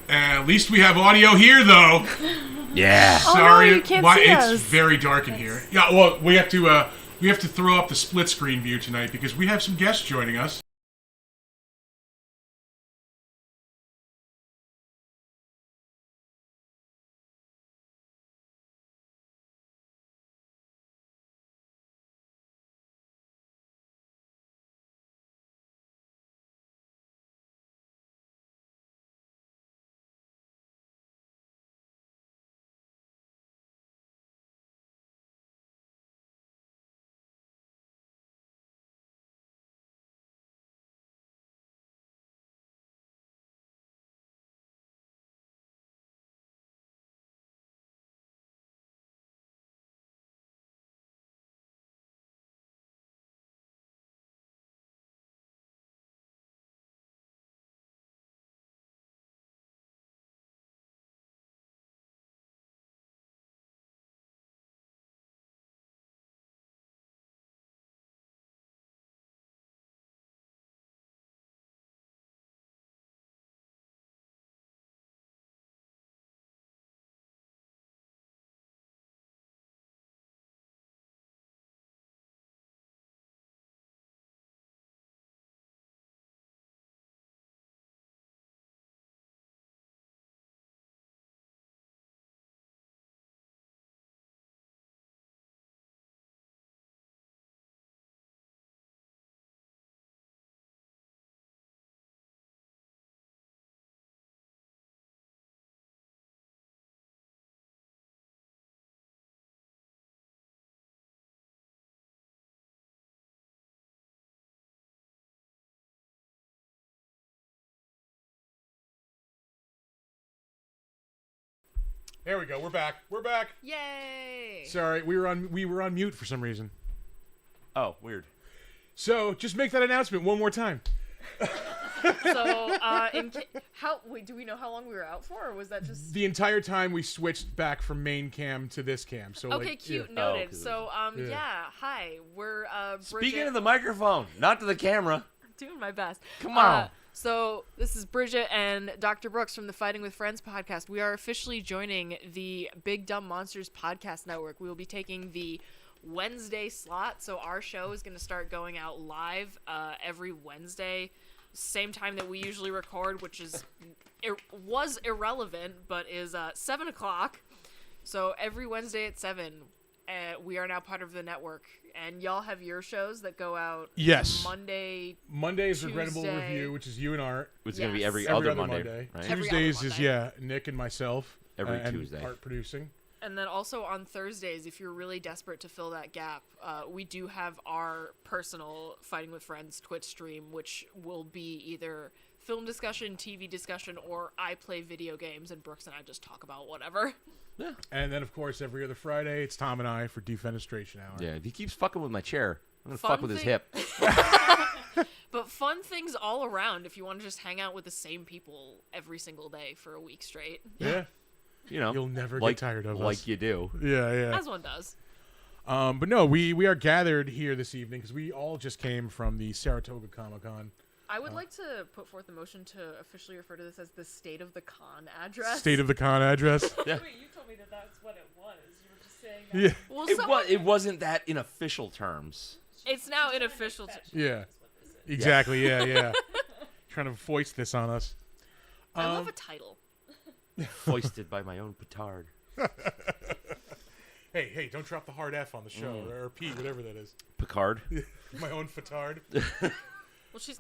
At least we have audio here, though. Yeah. Sorry, Oh, no, you can't see it's us. very dark in here. Yeah, well, we have to throw up the split screen view tonight because we have some guests joining us. There we go. We're back. We're back. Yay! Sorry, we were on mute for some reason. Oh, weird. So just make that announcement one more time. So, do we know how long we were out for, or was that just... The entire time we switched back from main cam to this cam. So Okay, cute, Yeah. noted. Oh, So, hi, we're, Bridget. Speaking of the microphone, not to the camera. Doing my best. Come on. So this is Bridget and Dr. Brooks from the Fighting with Friends podcast. We are officially joining the Big Dumb Monsters podcast network. We will be taking the Wednesday slot. So our show is going to start going out live every Wednesday, same time that we usually record, which was irrelevant, but is 7 o'clock. So every Wednesday at 7, we are now part of the network. And y'all have your shows that go out Monday is Tuesday. Regrettable Review, which is you and Art. It's going to be Yes. every Every other other Monday. Right? Every Tuesdays other is, Monday. Nick and myself. Every and Tuesday. Art producing. And then also on Thursdays, if you're really desperate to fill that gap, we do have our personal Fighting with Friends Twitch stream, which will be either film discussion, TV discussion, or I play video games and Brooks and I just talk about whatever. Yeah. And then, of course, every other Friday, it's Tom and I for Defenestration Hour. Yeah, if he keeps fucking with my chair, I'm going to Fun fuck with his thing- hip. But fun things all around if you want to just hang out with the same people every single day for a week straight. Yeah. You know, You'll never like, get tired of us. like you do. Yeah. As one does. But no, we are gathered here this evening because we all just came from the Saratoga Comic-Con. I would like to put forth a motion to officially refer to this as the State of the Con address. State of the Con address. Yeah. Wait, you told me that that's what it was. You were just saying that. Yeah. Well, It wasn't that in official terms. It's now in official... Yeah. Exactly. Yeah. Trying to foist this on us. I love a title. Foisted by my own petard. Hey, don't drop the hard F on the show. Or P, whatever that is. Picard? My own fatard. Well, she's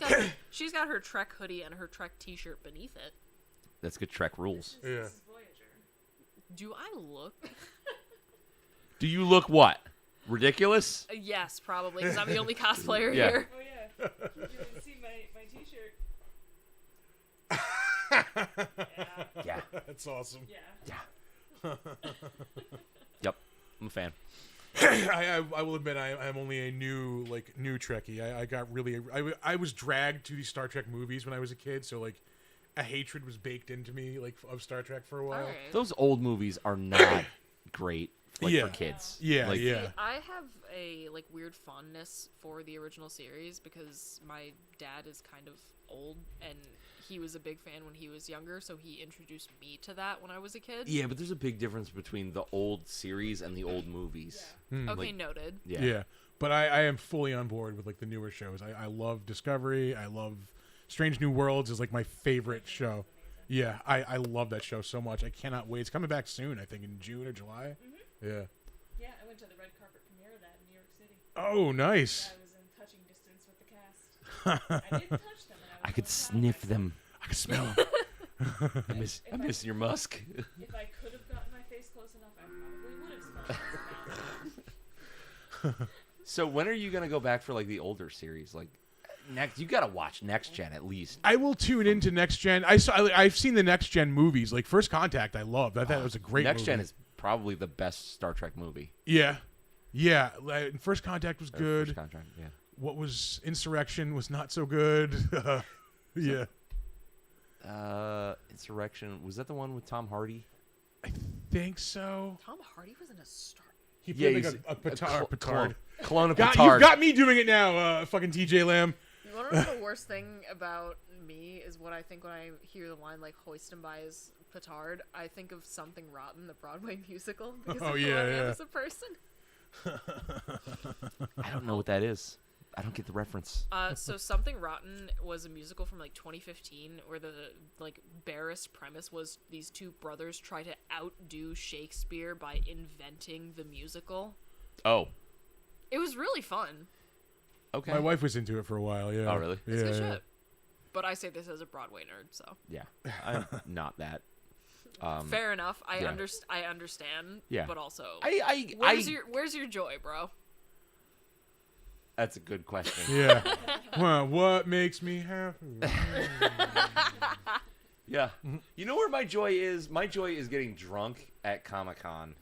got her Trek hoodie and her Trek T-shirt beneath it. That's good Trek rules. Yeah. This is Voyager. Do I look? Do you look what? Ridiculous? Yes, probably, because I'm the only cosplayer Yeah. here. Oh yeah. You didn't see my T-shirt. Yeah. That's awesome. Yeah. Yep. I'm a fan. I will admit I'm only a new Trekkie. I got really I was dragged to these Star Trek movies when I was a kid, so like a hatred was baked into me of Star Trek for a while. Alright. Those old movies are not great like Yeah. for kids. Yeah, Like, yeah. I have a like weird fondness for the original series because my dad is kind of old and he was a big fan when he was younger, so he introduced me to that when I was a kid. Yeah, but there's a big difference between the old series and the old movies. Okay, like- noted. Yeah. But I am fully on board with like the newer shows. I love Discovery. I love Strange New Worlds is like my favorite show. Yeah, I love that show so much. I cannot wait. It's coming back soon. I think in June or July. Yeah. Yeah, I went to the red carpet premiere of that in New York City. Oh, nice. I was in touching distance with the cast. I didn't touch them. And I I could was so sniff proud of them. I can smell 'em. I miss your musk. myself. If I could have gotten my face close enough, I probably would have smelled it. So when are you gonna go back for like the older series? Like next, you gotta watch Next Gen at least. I will tune into Next Gen. I've seen the Next Gen movies. Like First Contact, I loved. I thought it was a great Next movie. Gen is probably the best Star Trek movie. Yeah. Yeah. Like, First Contact was Or good. First Contract, yeah. What was Insurrection was not so good. Yeah. Insurrection, was that the one with Tom Hardy? Think so. Tom Hardy was in a Star. He Yeah, played he's like a petard. Clone of You've Petard. got me doing it now, fucking TJ Lamb. You want to know the worst thing about me is what I think when I hear the line like "hoist him by his petard." I think of Something Rotten, the Broadway musical, because Oh, of yeah, who I am yeah. as a person. I don't know what that is. I don't get the reference. So Something Rotten was a musical from like 2015 where the like barest premise was these two brothers try to outdo Shakespeare by inventing the musical. Oh, It was really fun. okay. My wife was into it for a while. Yeah. Oh, really? Yeah. It's good yeah. shit. But I say this as a Broadway nerd, so Yeah, I'm not that. fair enough. I yeah. I understand. Yeah. But also, I where's your joy, bro? That's a good question. Yeah. Well, what makes me happy? Yeah. You know where my joy is? My joy is getting drunk at Comic-Con.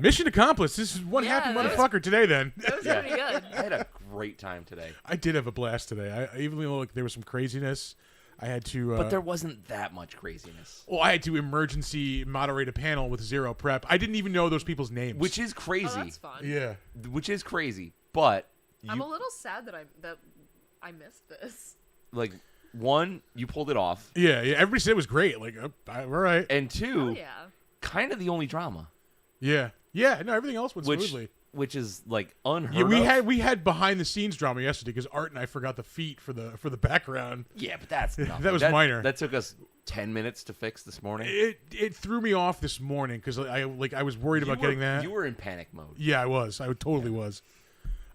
Mission accomplished. This is one Yeah, happy that was- motherfucker today. Then That was Yeah. pretty good. I had a great time today. I did have a blast today. I even though like, there was some craziness, I had to. But there wasn't that much craziness. Well, I had to emergency moderate a panel with zero prep. I didn't even know those people's names. Which is Oh, crazy. that's fun. yeah. Which is crazy. But I'm you, a little sad that I missed this. like, one, you pulled it off. Yeah, yeah. Everybody said it was great. Like, all right. And Oh two, yeah. kind of the only drama. Yeah, yeah. No, everything else went Which smoothly. which is like unheard Yeah, of. we had behind the scenes drama yesterday because Art and I forgot the feet for the background. Yeah, but that's nothing. That was minor. That took us 10 minutes to fix this morning. It threw me off this morning because I was worried about getting that. You were in panic mode. Yeah, I was. I totally was.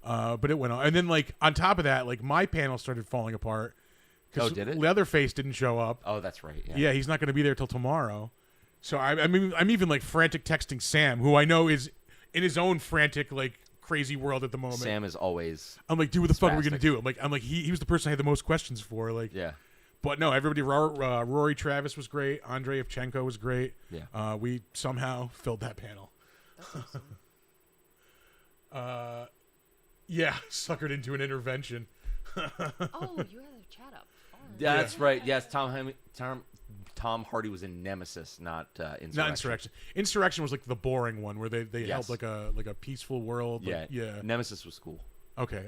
But it went on, and then like on top of that, like my panel started falling apart. Oh, did it? Leatherface didn't show up. Oh, that's right. Yeah. Yeah, he's not going to be there till tomorrow. So I'm even like frantic texting Sam, who I know is in his own frantic like crazy world at the moment. Sam is always. I'm like, dude, what the fuck are we Spastic. gonna do? I'm like he was the person I had the most questions for. Like, Yeah. but no, everybody. Rory Travis was great. Andrei Evchenko was great. Yeah. We somehow filled that panel. That's awesome. Yeah, suckered into an intervention. Oh, you had a chat up. Fun. That's right. Yes, Tom Hardy was in Nemesis, not Insurrection. Not Insurrection. Insurrection was like the boring one where they held Yes. like a peaceful world. Yeah. Like, yeah. Nemesis was cool. Okay.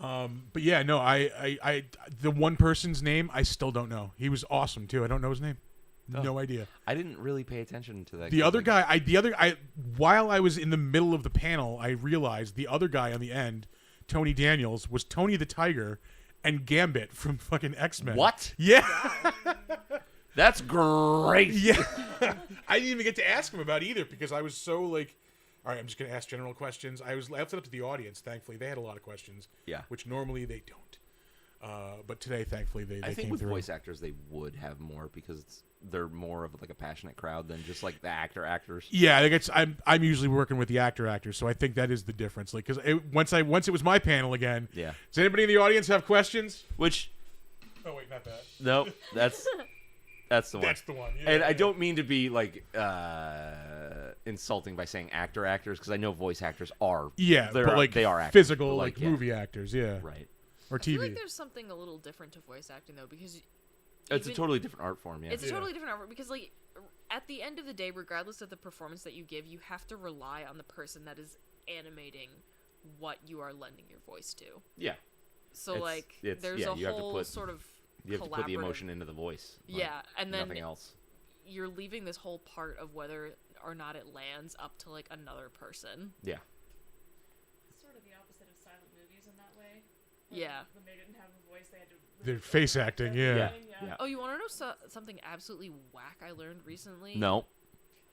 Nice. But yeah, no, I the one person's name I still don't know. He was awesome too. I don't know his name. Oh. No idea. I didn't really pay attention to that. The other guy, while I was in the middle of the panel, I realized the other guy on the end, Tony Daniels, was Tony the Tiger and Gambit from fucking X-Men. What? Yeah. That's great. Yeah. I didn't even get to ask him about either because I was so like, all right, I'm just going to ask general questions. I left it up to the audience, thankfully. They had a lot of questions. Yeah. Which normally they don't. But today, thankfully, they I think came with through. voice actors, they would have more because they're more of like a passionate crowd than just like the actors. Yeah, I guess I'm usually working with the actors, so I think that is the difference. Like, because once it was my panel again. Yeah. Does anybody in the audience have questions? Which, Oh wait, not that. no, that's the one. That's the one. Yeah, And I yeah. don't mean to be like insulting by saying actors because I know voice actors are. Yeah, they're- but like they are actors, physical, but, like yeah. movie actors. Yeah. Right. Or I feel TV. like there's something a little different to voice acting though, because It's a even- totally different art form. Yeah. it's a Yeah. totally different art because like at the end of the day, regardless of the performance that you give, you have to rely on the person that is animating what you are lending your voice to. Yeah. So It's there's yeah, a you have to whole put- sort of You have to put the collaborative- emotion into the voice. like, Yeah, and then nothing else. you're leaving this whole part of whether or not it lands up to like another person. Yeah. It's sort of the opposite of silent movies in that way. Yeah. When they didn't have a voice, they had to. They're face acting, yeah. Yeah. Oh, you want to know something absolutely whack I learned recently? No.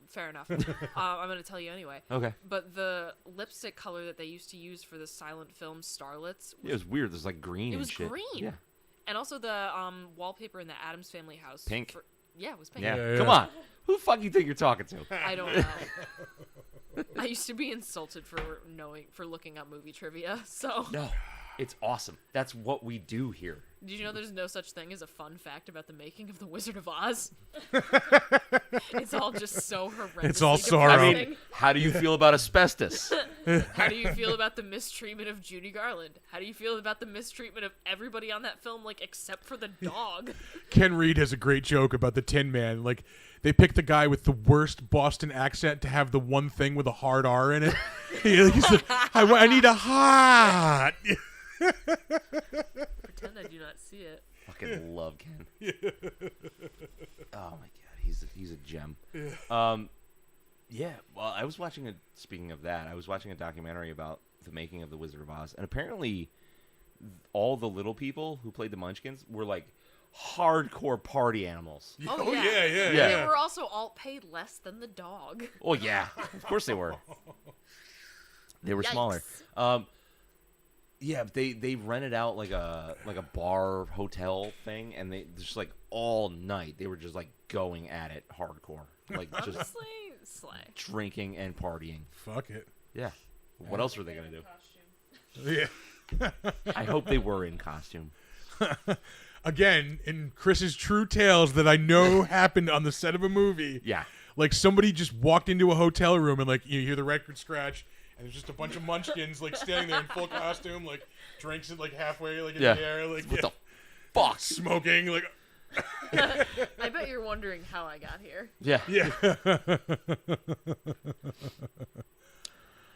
Fair enough. I'm going to tell you anyway. Okay. But the lipstick color that they used to use for the silent film starlets It was weird. There's like green it and was shit. green. Yeah. And also the wallpaper in the Addams Family house. Pink. Yeah, it was pink. Yeah. Yeah, Come yeah. on. Who the fuck you think you're talking to? I don't know. I used to be insulted for looking up movie trivia. So No. It's awesome. That's what we do here. did you know there's no such thing as a fun fact about the making of the Wizard of Oz? It's all just so horrendously It's all sorrow. I depressing. mean, how do you feel about asbestos? How do you feel about the mistreatment of Judy Garland? How do you feel about the mistreatment of everybody on that film, like except for the dog? Ken Reed has a great joke about the Tin Man. Like, they picked the guy with the worst Boston accent to have the one thing with a hard R in it. He's like, I need a hot. Pretend I do not see it. Fucking love Ken. Oh my god, he's a gem. Yeah. Well, I was watching Speaking of that, I was watching a documentary about the making of the Wizard of Oz, and apparently, all the little people who played the Munchkins were like hardcore party animals. Oh, yeah. yeah. Yeah. They were also all paid less than the dog. Oh yeah, of course they were. They were smaller. Yikes. Yeah, they rented out like a bar hotel thing, and they just like all night they were just like going at it hardcore, like just Honestly, slay. drinking and partying. Fuck it. Yeah. What else were they gonna do? Costume. Yeah. I hope they were in costume. Again, in Chris's true tales that I know happened on the set of a movie. Yeah. Like, somebody just walked into a hotel room and, like, you hear the record scratch, and there's just a bunch of munchkins, like, standing there in full costume, like, drinks it, like, halfway, like, in Yeah. the air, like, What yeah, the fuck? smoking, like, I bet you're wondering how I got here. Yeah. yeah.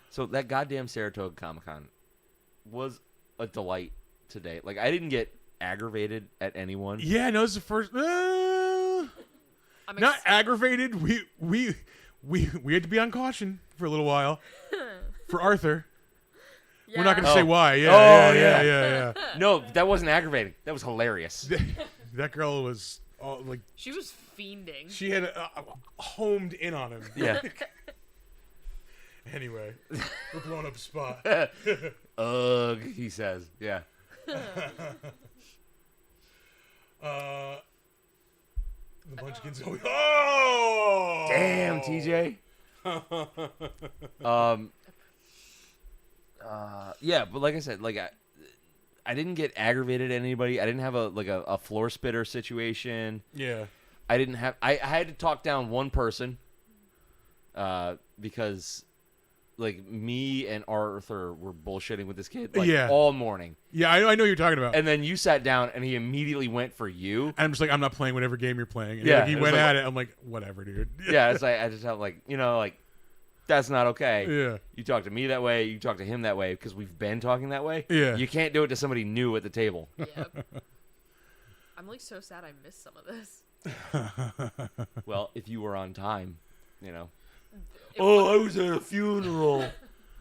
So that goddamn Saratoga Comic-Con was a delight today. Like, I didn't get aggravated at anyone. Yeah, no, this is the first. I'm Not aggravated. We had to be on caution for a little while for Arthur. We're not going to Oh. say why. Yeah, Oh, yeah, yeah. yeah. No, that wasn't aggravating. That was hilarious. That girl was like, She was fiending. she had homed in on him. Yeah. Anyway, we're blowing up a spot. Ugh, he says. Yeah. The Munchkins. Oh! Damn, TJ. Yeah, but like I said, like I didn't get aggravated at anybody. I didn't have a floor spitter situation. Yeah. I didn't have. I had to talk down one person. Because, like, me and Arthur were bullshitting with this kid like Yeah. all morning, Yeah, I know what you're talking about. and then you sat down and he immediately went for you. And I'm just like, I'm not playing whatever game you're playing. And Yeah, like, he it was went like- at it. I'm like, whatever, dude. Yeah, it's like I just felt like that's not okay. Yeah. You talk to me that way. You talk to him that way because we've been talking that way. Yeah. You can't do it to somebody new at the table. Yep. I'm like so sad I missed some of this. Well, if you were on time, It I was at a funeral.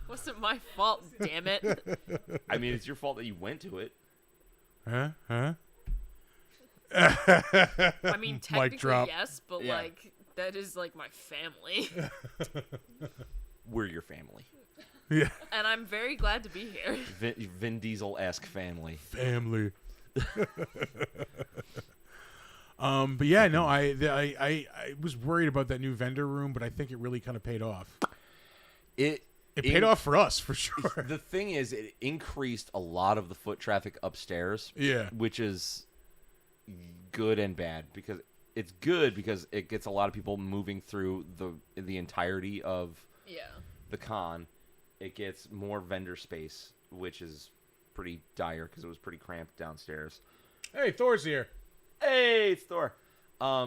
wasn't my fault, damn it. I mean, it's your fault that you went to it. Huh? Huh? I mean, technically drop. yes, but Yeah. like that is like my family, We're your family. Yeah. and I'm very glad to be here. Vin Diesel-esque family. Family. But yeah, no, I was worried about that new vendor room, but I think it really kind of paid off. It paid off for us, for sure. The thing is, it increased a lot of the foot traffic upstairs. Yeah. Which is good and bad, because it's good because it gets a lot of people moving through the entirety of Yeah. the con. It gets more vendor space, which is pretty dire because it was pretty cramped downstairs. Hey, Thor's here. Hey, it's Thor.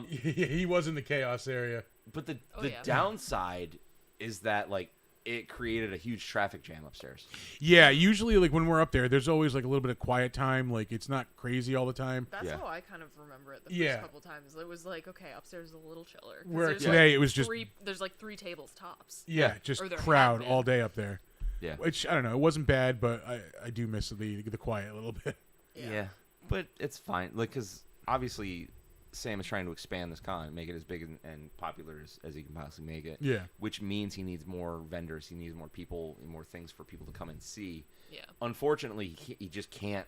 He was in the chaos area. But the Oh, the yeah. downside is that like it created a huge traffic jam upstairs. Yeah, usually like when we're up there, there's always like a little bit of quiet time. Like it's not crazy all the time. That's Yeah. how I kind of remember it the Yeah. first couple times. It was like, okay, upstairs is a little chiller. 'Cause Where there's, today like, it was just there's like 3 tables tops. yeah, just Or there had crowd been. all day up there. Yeah. Which I don't know, it wasn't bad, but I do miss the quiet a little bit. Yeah. But it's fine. Like, because obviously Sam is trying to expand this con, make it as big and popular as he can possibly make it. Yeah. Which means he needs more vendors. He needs more people and more things for people to come and see. Yeah. Unfortunately, he just can't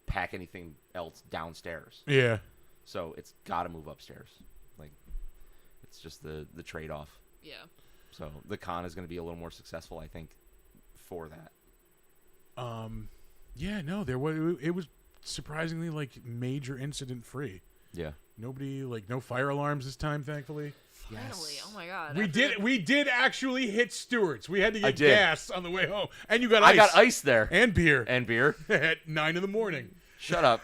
pack anything else downstairs. Yeah. So it's got to move upstairs. Like, it's just the trade-off. Yeah. So the con is going to be a little more successful, I think, for that. Yeah, no, it was surprisingly like major incident free. Yeah. Nobody like no fire alarms this time, thankfully. Finally. Oh my god. We did actually hit Stewart's. We had to get did. gas on the way home. And you got I ice. got ice there. And beer. And beer. At 9 a.m. Shut up.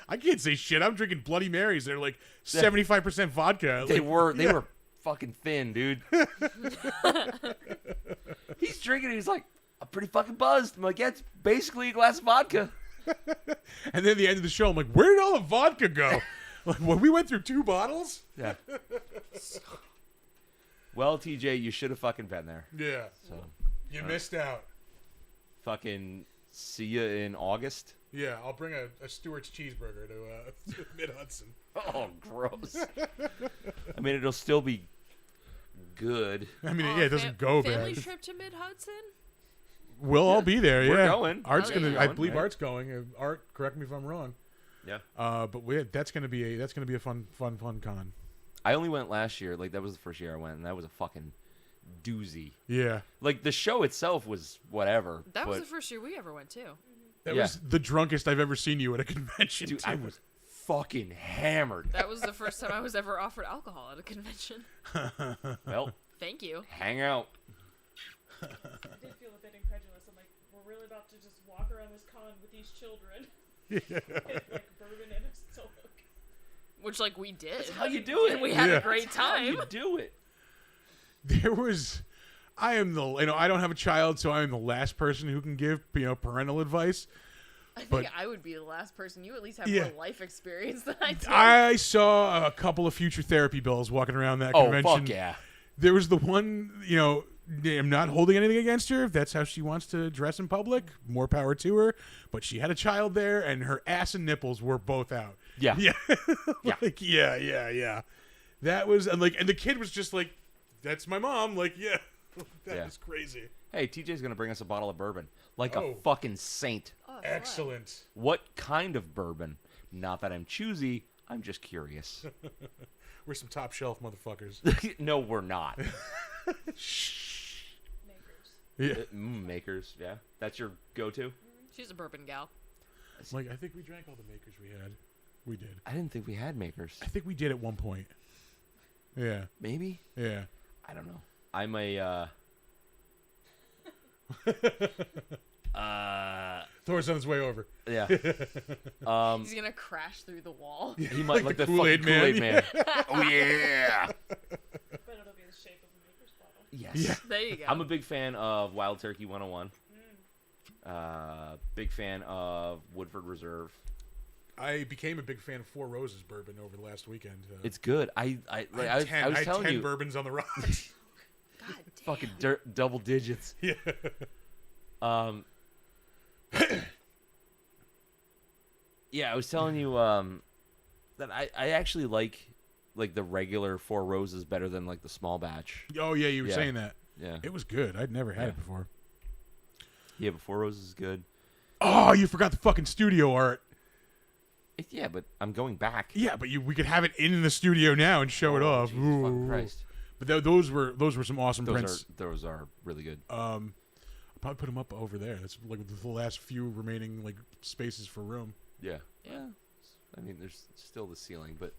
I can't say shit. I'm drinking Bloody Marys. They're like 75% vodka. They Like, were fucking thin, dude. He's drinking. He's like, I'm pretty fucking buzzed. I'm like, yeah, it's basically a glass of vodka. And then at the end of the show, I'm like, where did all the vodka go? Like, when we went through 2 bottles? Yeah. Well, TJ, you should have fucking been there. Yeah. So, You missed out. fucking see you in August. Yeah, I'll bring a Stewart's cheeseburger to Mid-Hudson. Oh, gross. I mean, it'll still be good. I mean, yeah, it doesn't go family bad. trip to Mid Hudson? We'll all be there, We're yeah. going. Art's Oh, gonna. yeah. I believe Right. Art's going. Art, correct me if I'm wrong. Yeah. But that's gonna be a fun con. I only went last year. Like, that was the first year I went, and that was a fucking doozy. Yeah, Like, the show itself was whatever. That was but, the first year we ever went too. that Yeah. was the drunkest I've ever seen you at a convention. dude, too. I was fucking hammered. That was the first time I was ever offered alcohol at a convention. Well, Thank you. hang out. I did feel a bit incredulous. I'm like, we're really about to just walk around this con with these children, like bourbon and a solo. Which, like, we did. That's how you do it. And we had Yeah. a great How time. you do it. There was. I am the. I don't have a child, so I am the last person who can give parental advice. I think but- I would be the last person. You at least have Yeah. more life experience than I do. I saw a couple of future therapy bills walking around that Oh, convention. fuck yeah. There was the one, I'm not holding anything against her. If that's how she wants to dress in public, more power to her. But she had a child there, and her ass and nipples were both out. Yeah. Yeah. Yeah. Like, yeah. That was, and the kid was just like, that's my mom. Like, yeah. That Yeah. was crazy. Hey, TJ's going to bring us a bottle of bourbon. Like Oh. a fucking saint. Oh, fun. Excellent. What kind of bourbon? Not that I'm choosy. I'm just curious. We're some top shelf motherfuckers. No, we're not. Makers. Yeah. Makers, yeah. That's your go-to? She's a bourbon gal. Like, I think we drank all the makers we had. We did. I didn't think we had makers. I think we did at one point. Yeah. Maybe? Yeah. I don't know. I'm a, Thor's on his way over. yeah. He's gonna crash through the wall. He might like the Kool-Aid fucking Kool-Aid man. Man. Oh, yeah. But it'll be the shape of a maker's bottle. Yes. Yeah. There you go. I'm a big fan of Wild Turkey 101. Big fan of Woodford Reserve. I became a big fan of Four Roses bourbon over the last weekend. It's good. I was had telling 10 you, bourbons on the rocks. God damn. fucking double digits. Yeah. Yeah, I was telling you that I actually like the regular Four Roses better than like the small batch. Oh yeah, you were Yeah. saying that. Yeah, It was good. I'd never had Yeah. it before. yeah, but Four Roses is good. Oh, you forgot the fucking studio art. Yeah, but I'm going back. Yeah, but we could have it in the studio now and show it Oh, off. Jesus fucking Ooh. Christ. But those were some awesome prints. Those are really good. I'll probably put them up over there. That's like the last few remaining like spaces for room. Yeah. Yeah. I mean, there's still the ceiling, but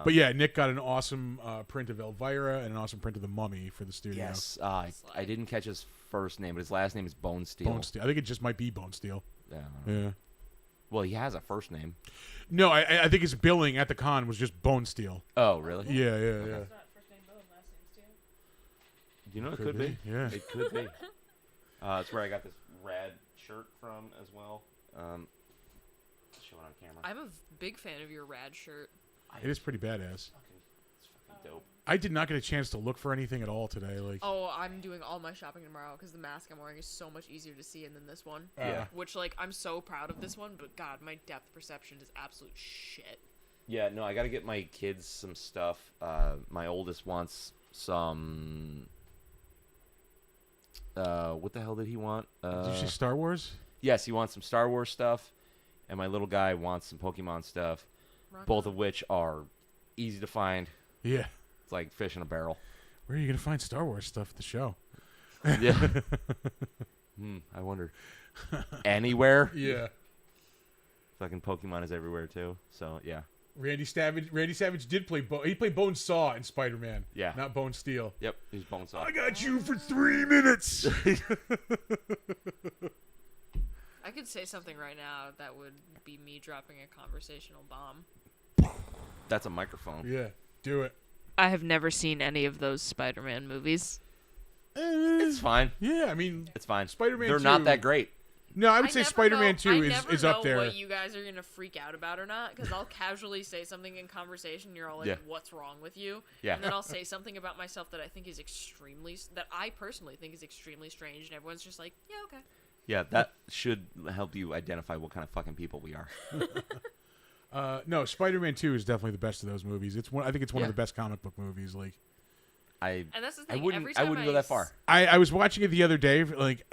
But yeah, Nick got an awesome print of Elvira and an awesome print of the Mummy for the studio. yes, I didn't catch his first name, but his last name is Bone Steel. Bone Steel. I think it just might be Bone Steel. Yeah, I don't know. Yeah. Well, he has a first name. No, I think his billing at the con was just Bone Steel. Oh, really? Yeah. It's not first name Bone, last name Steele. You know, it could be. Yeah. It could be. That's where I got this rad shirt from as well. Show it on camera. I'm a big fan of your rad shirt. It is pretty badass. It's fucking dope. I did not get a chance to look for anything at all today. Like, Oh, I'm doing all my shopping tomorrow because the mask I'm wearing is so much easier to see in than this one. Yeah. Which, like, I'm so proud of this one, but God, my depth perception is absolute shit. Yeah, no, I got to get my kids some stuff. My oldest wants some. What the hell did he want? did you see Star Wars? Yes, he wants some Star Wars stuff, and my little guy wants some Pokemon stuff. Rock Both on. of which are easy to find. Yeah. It's like fish in a barrel. Where are you gonna find Star Wars stuff at the show? Yeah. I wonder. Anywhere. Yeah. Fucking Pokemon is everywhere too. So yeah. Randy Savage did play he played Bone Saw in Spider-Man. Yeah. Not Bone Steel. Yep. He's Bonesaw. I got you for 3 minutes. I could say something right now that would be me dropping a conversational bomb. That's a microphone. Yeah. Do it. I have never seen any of those Spider-Man movies. It's fine. Yeah, I mean, It's fine. Spider-Man They're 2 not that great. no, I would say never Spider-Man know- 2 I is never up know there. what you guys are gonna freak out about or not, because I'll casually say something in conversation. You're all like, Yeah. "What's wrong with you?" Yeah. And then I'll say something about myself that I think is that I personally think is extremely strange, and everyone's just like, "Yeah, okay." Yeah, that should help you identify what kind of fucking people we are. No, Spider-Man 2 is definitely the best of those movies. I think it's one Yeah. of the best comic book movies. Like, I And that's the I thing. wouldn't every I time wouldn't go that s- far. I was watching it the other day. Like,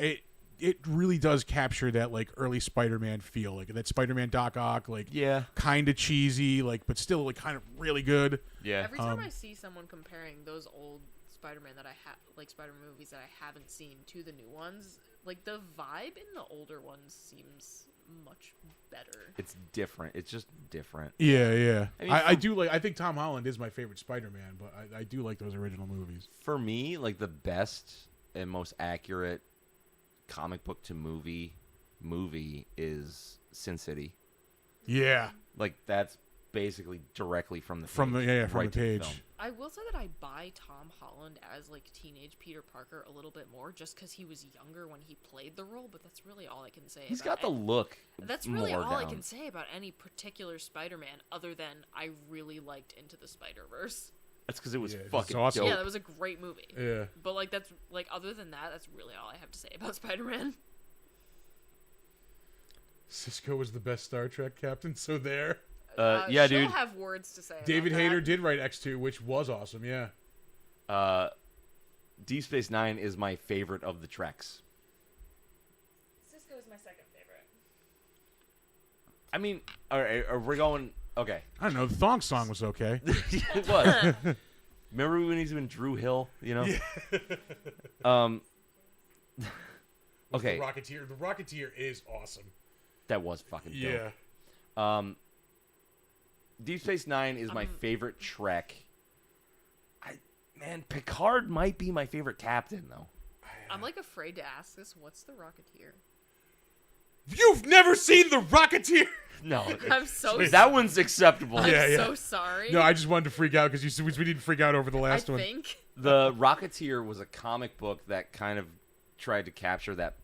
it really does capture that like early Spider-Man feel, like that Spider-Man Doc Ock, like Yeah. kind of cheesy, like but still like kind of really good. Yeah. Every time I see someone comparing those old Spider-Man that I have, like Spider-Man movies that I haven't seen, to the new ones, like the vibe in the older ones seems much better. It's different. It's just different. Yeah. I mean, I from- do like. I think Tom Holland is my favorite Spider-Man, but I do like those original movies. For me, like the best and most accurate comic book to movie is Sin City. Yeah, Like that's basically directly from the from the page, from right the to page. film. I will say that I buy Tom Holland as like teenage Peter Parker a little bit more, just because he was younger when he played the role. But that's really all I can say. He's about got the look. That's really more all I down. can say about any particular Spider-Man, other than I really liked Into the Spider-Verse. That's because it was Yeah, it's fucking awesome. dope. Yeah, that was a great movie. Yeah. But like that's like other than that, that's really all I have to say about Spider-Man. Cisco was the best Star Trek captain. So there. Yeah, she'll dude. have words to say. about David that. Hayter did write X2, which was awesome. Yeah. Deep Space Nine is my favorite of the Treks. Cisco is my second favorite. I mean, all right, are we going? Okay. I don't know. The Thong Song was okay. It was. Remember when he's in Drew Hill? You know. Okay, The Rocketeer. The Rocketeer is awesome. that was fucking dope. Yeah. Deep Space Nine is my favorite Trek. Man, Picard might be my favorite captain though. I'm like afraid to ask this. What's the Rocketeer? You've never seen the Rocketeer? No, I'm so that one's acceptable. I'm Yeah, yeah. so sorry. No, I just wanted to freak out because we didn't freak out over the I last one. think. The Rocketeer was a comic book that kind of tried to capture that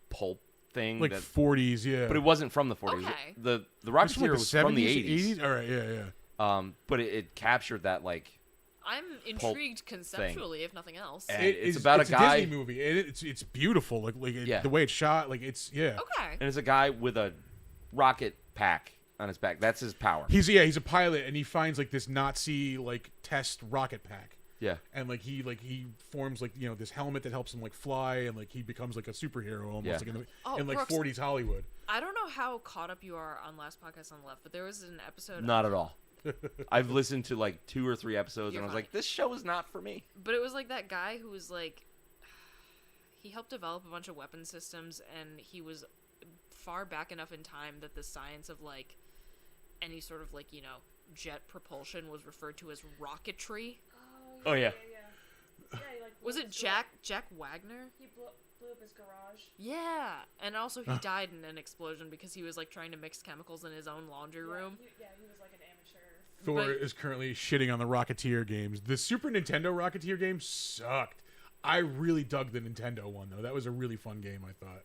pulp thing, Like that, 40s, yeah. but it wasn't from the 40s. Okay. The It's Rocketeer was from the 80s. All right, yeah. But it captured that like. I'm Pulp intrigued conceptually, if nothing else. And It it's is- about it's a guy. Disney movie. It's beautiful. Like Yeah. the way it's shot. Like it's yeah. Okay. And it's a guy with a rocket pack on his back. That's his power. He's a pilot and he finds like this Nazi like test rocket pack. Yeah. And he forms like this helmet that helps him like fly and like he becomes like a superhero almost Yeah. like Oh, in like Brooks, 40s Hollywood. I don't know how caught up you are on Last Podcast on the Left, but there was an episode. Not at all. I've listened to like 2 or 3 episodes You're and I was fine. like, this show is not for me. But it was like that guy who was like, he helped develop a bunch of weapon systems, and he was far back enough in time that the science of like any sort of like jet propulsion was referred to as rocketry. Oh, yeah. Yeah, he like Was it Jack Wagner? He blew up his garage. Yeah, and also he died in an explosion because he was like trying to mix chemicals in his own laundry room. He was like an amateur. Thor But- is currently shitting on the Rocketeer games. The Super Nintendo Rocketeer game sucked. I really dug the Nintendo one though. That was a really fun game, I thought.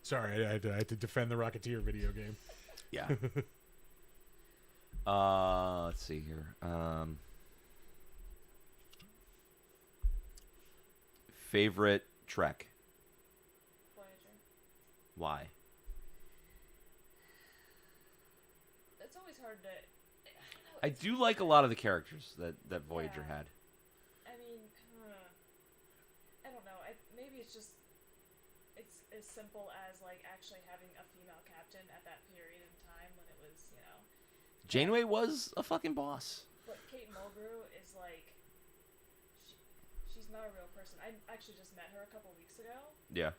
Sorry, I had to defend the Rocketeer video game. Yeah. Let's see here. Favorite Trek? Voyager. Why? It's always hard to. I do like a lot of the characters that Voyager Yeah. had. I mean, I don't know. Maybe it's just it's as simple as like actually having a female captain at that period in time when it was, Janeway was a fucking boss. But Kate Mulgrew is like, she's not a real person. I actually just met her a couple weeks ago, Yeah.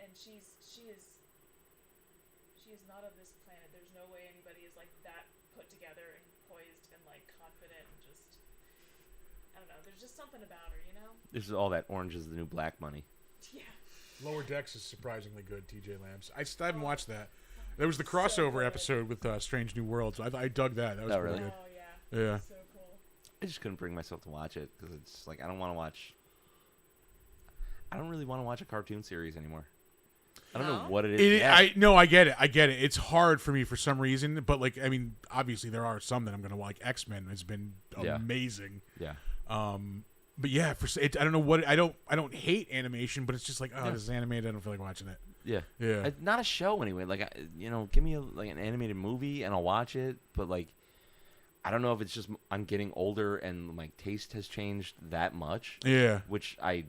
and she is not of this planet. There's no way anybody is like that put together and poised and like confident and just, I don't know. There's just something about her, There's all that orange is the new black money. Yeah. Lower Decks is surprisingly good, TJ Lamps. I still haven't watched that. There was the crossover good. episode with Strange New Worlds. I dug that. That was Oh, pretty really? good. Oh yeah. Yeah. So cool. I just couldn't bring myself to watch it because it's like I don't want to watch. I don't really want to watch a cartoon series anymore. I don't know No? what it is. Yeah. I get it. It's hard for me for some reason, but like, I mean, obviously there are some that I'm gonna like. X-Men has been Yeah. amazing. Yeah. But yeah, I don't know what I don't hate animation, but it's just like, oh, Yeah. this is animated. I don't feel like watching it. Yeah. Yeah. Not a show anyway. Like, give me an animated movie and I'll watch it. But like, I don't know if it's just I'm getting older and my taste has changed that much, Yeah. which I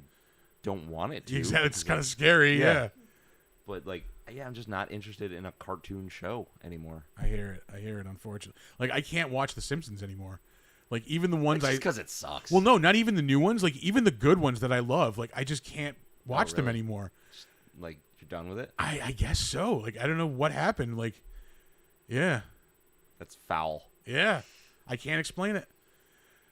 don't want it to. Exactly. It's because, kind of like, scary. Yeah. But like, yeah, I'm just not interested in a cartoon show anymore. I hear it. Unfortunately, like I can't watch The Simpsons anymore. Like even the ones Just because it sucks. Well, no, not even the new ones. Like even the good ones that I love. Like I just can't watch them really? anymore. Like, you're done with it? I guess so. Like I don't know what happened. Like, yeah, That's foul. yeah. I can't explain it.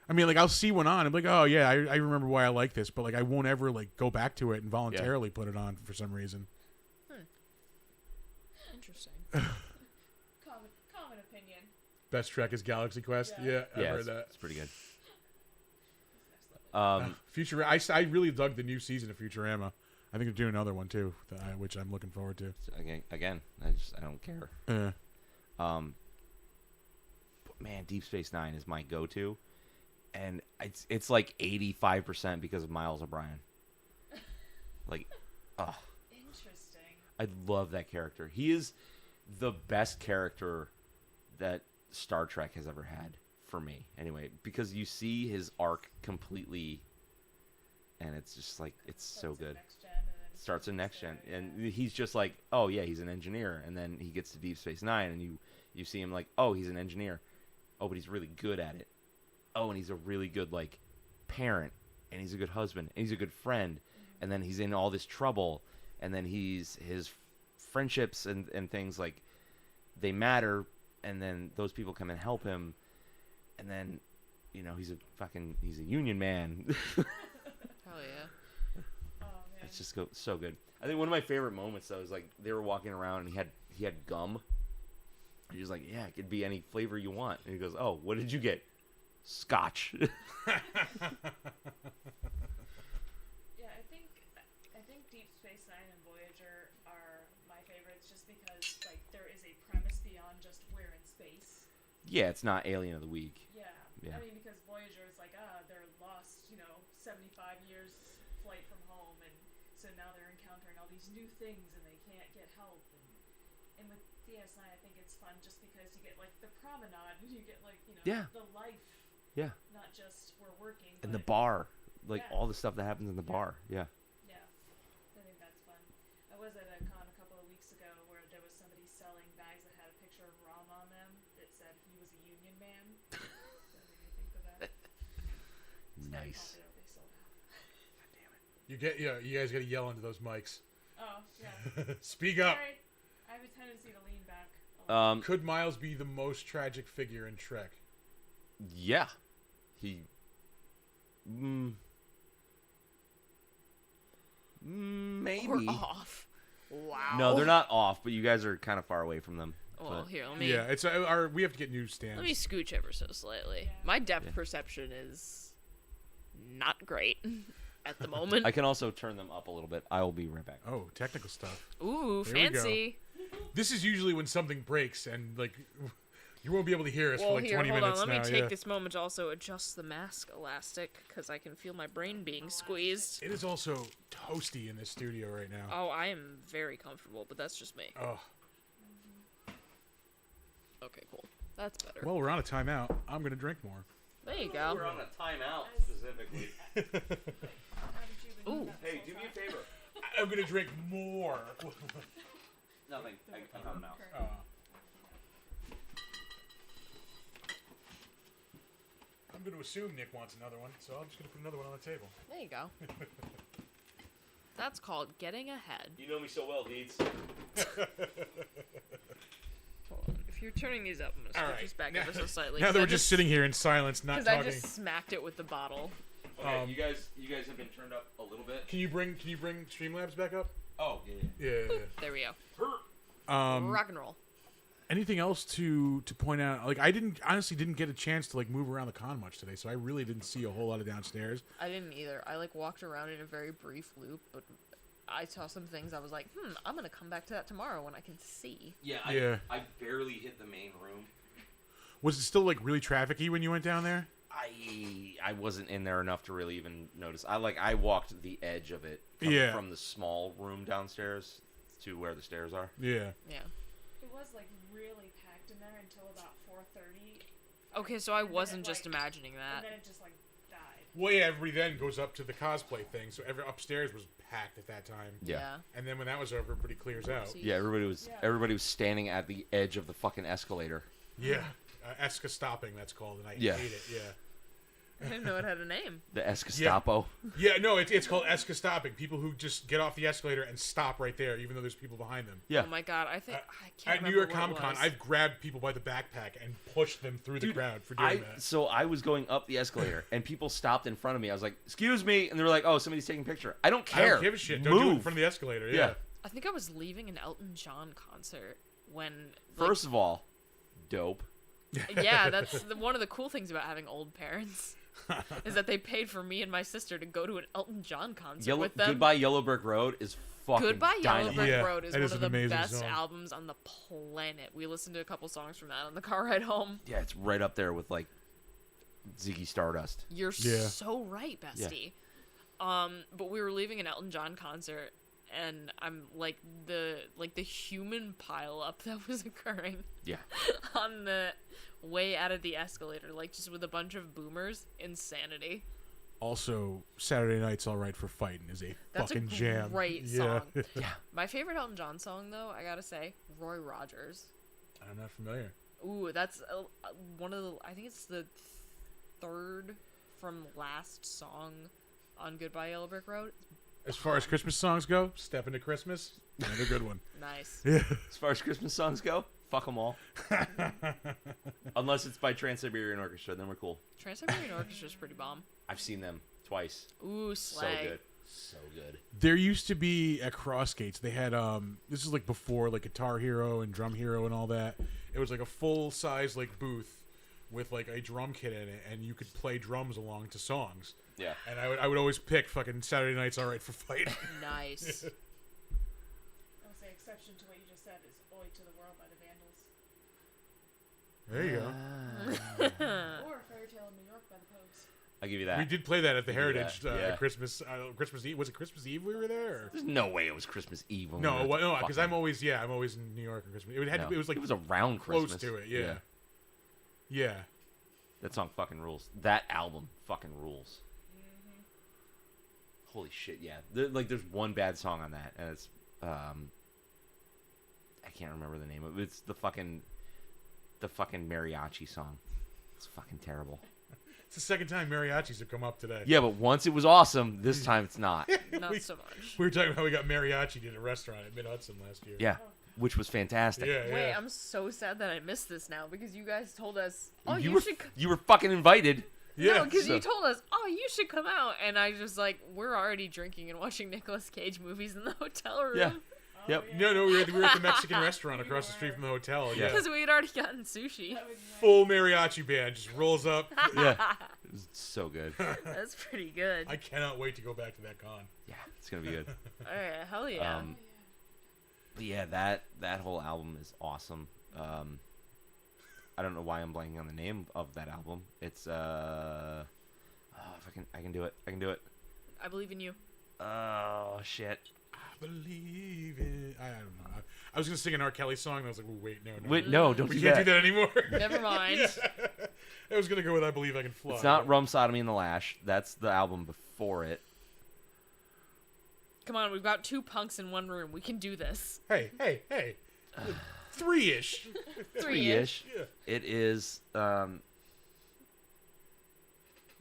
I mean, like I'll see one on. I'm like, oh yeah, I remember why I like this, but like I won't ever like go back to it and voluntarily put it on for some reason. Interesting. Common opinion. Best Trek is Galaxy Quest. Yeah. Yeah, I've Yeah, heard that. it's pretty good. Future. I really dug the new season of Futurama. I think they're doing another one too, which I'm looking forward to. Again, I don't care. Yeah. But man, Deep Space Nine is my go-to, and it's like 85% because of Miles O'Brien. Like, Interesting. I love that character. He is the best character that Star Trek has ever had for me. Anyway, because you see his arc completely, and it's just like it's so good. Next gen and then Starts in next gen, there, and he's just like, oh yeah, he's an engineer, and then he gets to Deep Space Nine, and you see him like, oh, he's an engineer, oh, but he's really good at it, oh, and he's a really good like parent, and he's a good husband, and he's a good friend, and then he's in all this trouble, and then his friendships and things like they matter, and then those people come and help him, and then he's a union man. Hell yeah. Oh man. It's just so good. I think one of my favorite moments though is like they were walking around and he had gum. And he was like, "Yeah, it could be any flavor you want." And he goes, "Oh, what did you get?" Scotch. Yeah, I think Deep Space Nine and Voyager are my favorites just because like there is a premise beyond just we're in space. Yeah, it's not Alien of the Week. Yeah. Yeah. I mean because Voyager is like they're lost 75 years flight from home, and so now they're encountering all these new things and they can't get help, and with DS9 I think it's fun just because you get like the promenade and you get like Yeah. the life, Yeah. not just we're working And the but- bar, like Yeah. all the stuff that happens in the bar. Yeah. Yeah, I think that's fun. I was at a con a couple of weeks ago where there was somebody selling bags that had a picture of Rom on them that said he was a union man. That made me think of that. It's very Nice. popular, they sold out. You guys got to yell into those mics. Oh, yeah. Speak up. Sorry. I have a tendency to lean back a lot. Could Miles be the most tragic figure in Trek? Yeah. He. Maybe. Or off. Wow. No, they're not off, but you guys are kind of far away from them. Well, but- here, let me. Yeah, it's we have to get new stands. Let me scooch ever so slightly. My depth perception is not great at the moment. I can also turn them up a little bit. I will be right back. Oh, technical stuff. Ooh, There we go. fancy. This is usually when something breaks and like you won't be able to hear us Well, for like here, 20 hold on. minutes Let now. me take yeah. this moment to also adjust the mask elastic because I can feel my brain being squeezed. It is also toasty in this studio right now. Oh, I am very comfortable, but that's just me. Oh. Okay, cool. That's better. Well, we're on a timeout. I'm gonna drink more. There you go. We're on a timeout specifically. How did you even Ooh. do that Hey, this do whole me a time? favor. I'm gonna drink more. Nothing. I'm coming out. Oh. I'm gonna assume Nick wants another one, so I'm just gonna put another one on the table. There you go. That's called getting ahead. You know me so well, Deeds. Hold on. If you're turning these up, I'm gonna All switch right. this back Now- ever so slightly. Now 'cause that I we're just sitting here in silence, not Because I talking. just smacked it with the bottle. Okay, Um, you guys have been turned up a little bit. Can you bring Streamlabs back up? Oh, yeah. Yeah. There we go. Um, Rock and roll. anything else to point out? Like, I honestly didn't get a chance to like move around the con much today, so I really didn't see a whole lot of downstairs. I didn't either. I like walked around in a very brief loop, but I saw some things. I was like, I'm gonna come back to that tomorrow when I can see. Yeah, Yeah. I barely hit the main room. Was it still like really trafficy when you went down there? I wasn't in there enough to really even notice. I walked the edge of it Yeah. from the small room downstairs to where the stairs are. Yeah. Yeah. It was like really packed in there until about 4:30, Okay, so I And then wasn't it, just like- imagining and that. then it just like died. Well, yeah, everybody then goes up to the cosplay thing, so upstairs was packed at that time. Yeah. And then when that was over, everybody clears out. Oopsie. Yeah, everybody was standing at the edge of the fucking escalator. Yeah. Esca stopping, that's called, and I Yeah. hate it. Yeah. I didn't know it had a name. The Escastapo. Yeah, no, it's called Esca stopping. People who just get off the escalator and stop right there, even though there's people behind them. Yeah. Oh my god, I think I can't At remember New York what Comic it Con, was. I've grabbed people by the backpack and pushed them through the crowd for doing that. So I was going up the escalator and people stopped in front of me. I was like, "Excuse me," and they were like, "Oh, somebody's taking a picture." I don't I care. don't give a shit. Don't Move. do it in front of the escalator. Yeah. Yeah. I think I was leaving an Elton John concert when. First of all, dope. Yeah, that's one of the cool things about having old parents. Is that they paid for me and my sister to go to an Elton John concert with them. Goodbye Yellow Brick Road is fucking Goodbye Yellow dynamite. Brick Yeah, Road is that one is of an the amazing best song. albums on the planet. We listened to a couple songs from that on the car ride home. Yeah, it's right up there with like Ziggy Stardust. You're Yeah. so right, bestie. But we were leaving an Elton John concert, and I'm like the human pile up that was occurring Yeah. on the way out of the escalator, like just with a bunch of boomers. Insanity. Also, Saturday Night's All Right for Fighting is a That's fucking a jam. great Yeah. song. Yeah. My favorite Elton John song, though, I gotta say, Roy Rogers. I'm not familiar. Ooh, that's one of the. I think it's the third from last song on Goodbye Yellow Brick Road. As far as Christmas songs go, Step Into Christmas, another good one. Nice. Yeah. As far as Christmas songs go, fuck them all. Unless it's by Trans-Siberian Orchestra, then we're cool. Trans-Siberian Orchestra's pretty bomb. I've seen them twice. Ooh, slay. So good. So good. There used to be at Crossgates, they had this is like before like Guitar Hero and Drum Hero and all that. It was like a full size like booth with like a drum kit in it, and you could play drums along to songs. Yeah. And I would always pick fucking Saturday Night's All Right for Fighting. Nice. I'll say exception to what you just said is Oi to the World by the Vandals. There you go. Or Fairy Tale in New York by the Pogues. I'll give you that. We did play that at the Yeah, Heritage yeah. Christmas Eve. Was it Christmas Eve we were there? Or? There's no way it was Christmas Eve. When No, we were at the no, because fucking- I'm always in New York on Christmas. It had No, it was like it was around close Christmas. to it. Yeah. Yeah. That song fucking rules. That album fucking rules. Holy shit, yeah. There's one bad song on that, and it's I can't remember the name of it. It's the fucking mariachi song. It's fucking terrible. It's the second time mariachis have come up today. Yeah, but once it was awesome. This time it's not. Not we, so much. we were talking about how we got mariachi at a restaurant at Mid Hudson last year. Yeah, which was fantastic. Yeah. Wait, yeah. I'm so sad that I missed this now because you guys told us, oh, you you were should. you were fucking invited. Yeah, No, because so- you told us, oh, you should come out. And I was like, we're already drinking and watching Nicolas Cage movies in the hotel room. Yeah. Yep. No, we were at the Mexican restaurant across the street from the hotel. Yeah. Because we had already gotten sushi. Full mariachi band just rolls up. Yeah. It was so good. That's pretty good. I cannot wait to go back to that con. Yeah, it's gonna be good. All right, hell yeah. But yeah, that whole album is awesome. I don't know why I'm blanking on the name of that album. It's if I can do it. I believe in you. Oh shit. I believe in. I don't know. I was gonna sing an R. Kelly song, and I was like, wait, no. Wait, no, don't We do can't that. do that anymore. Never mind. I was gonna go with "I Believe I Can Fly." It's not Rum Sodomy and the Lash. That's the album before it. Come on, we've got 2 punks in one room. We can do this. Hey. 3-ish. 3-ish. Yeah. It is.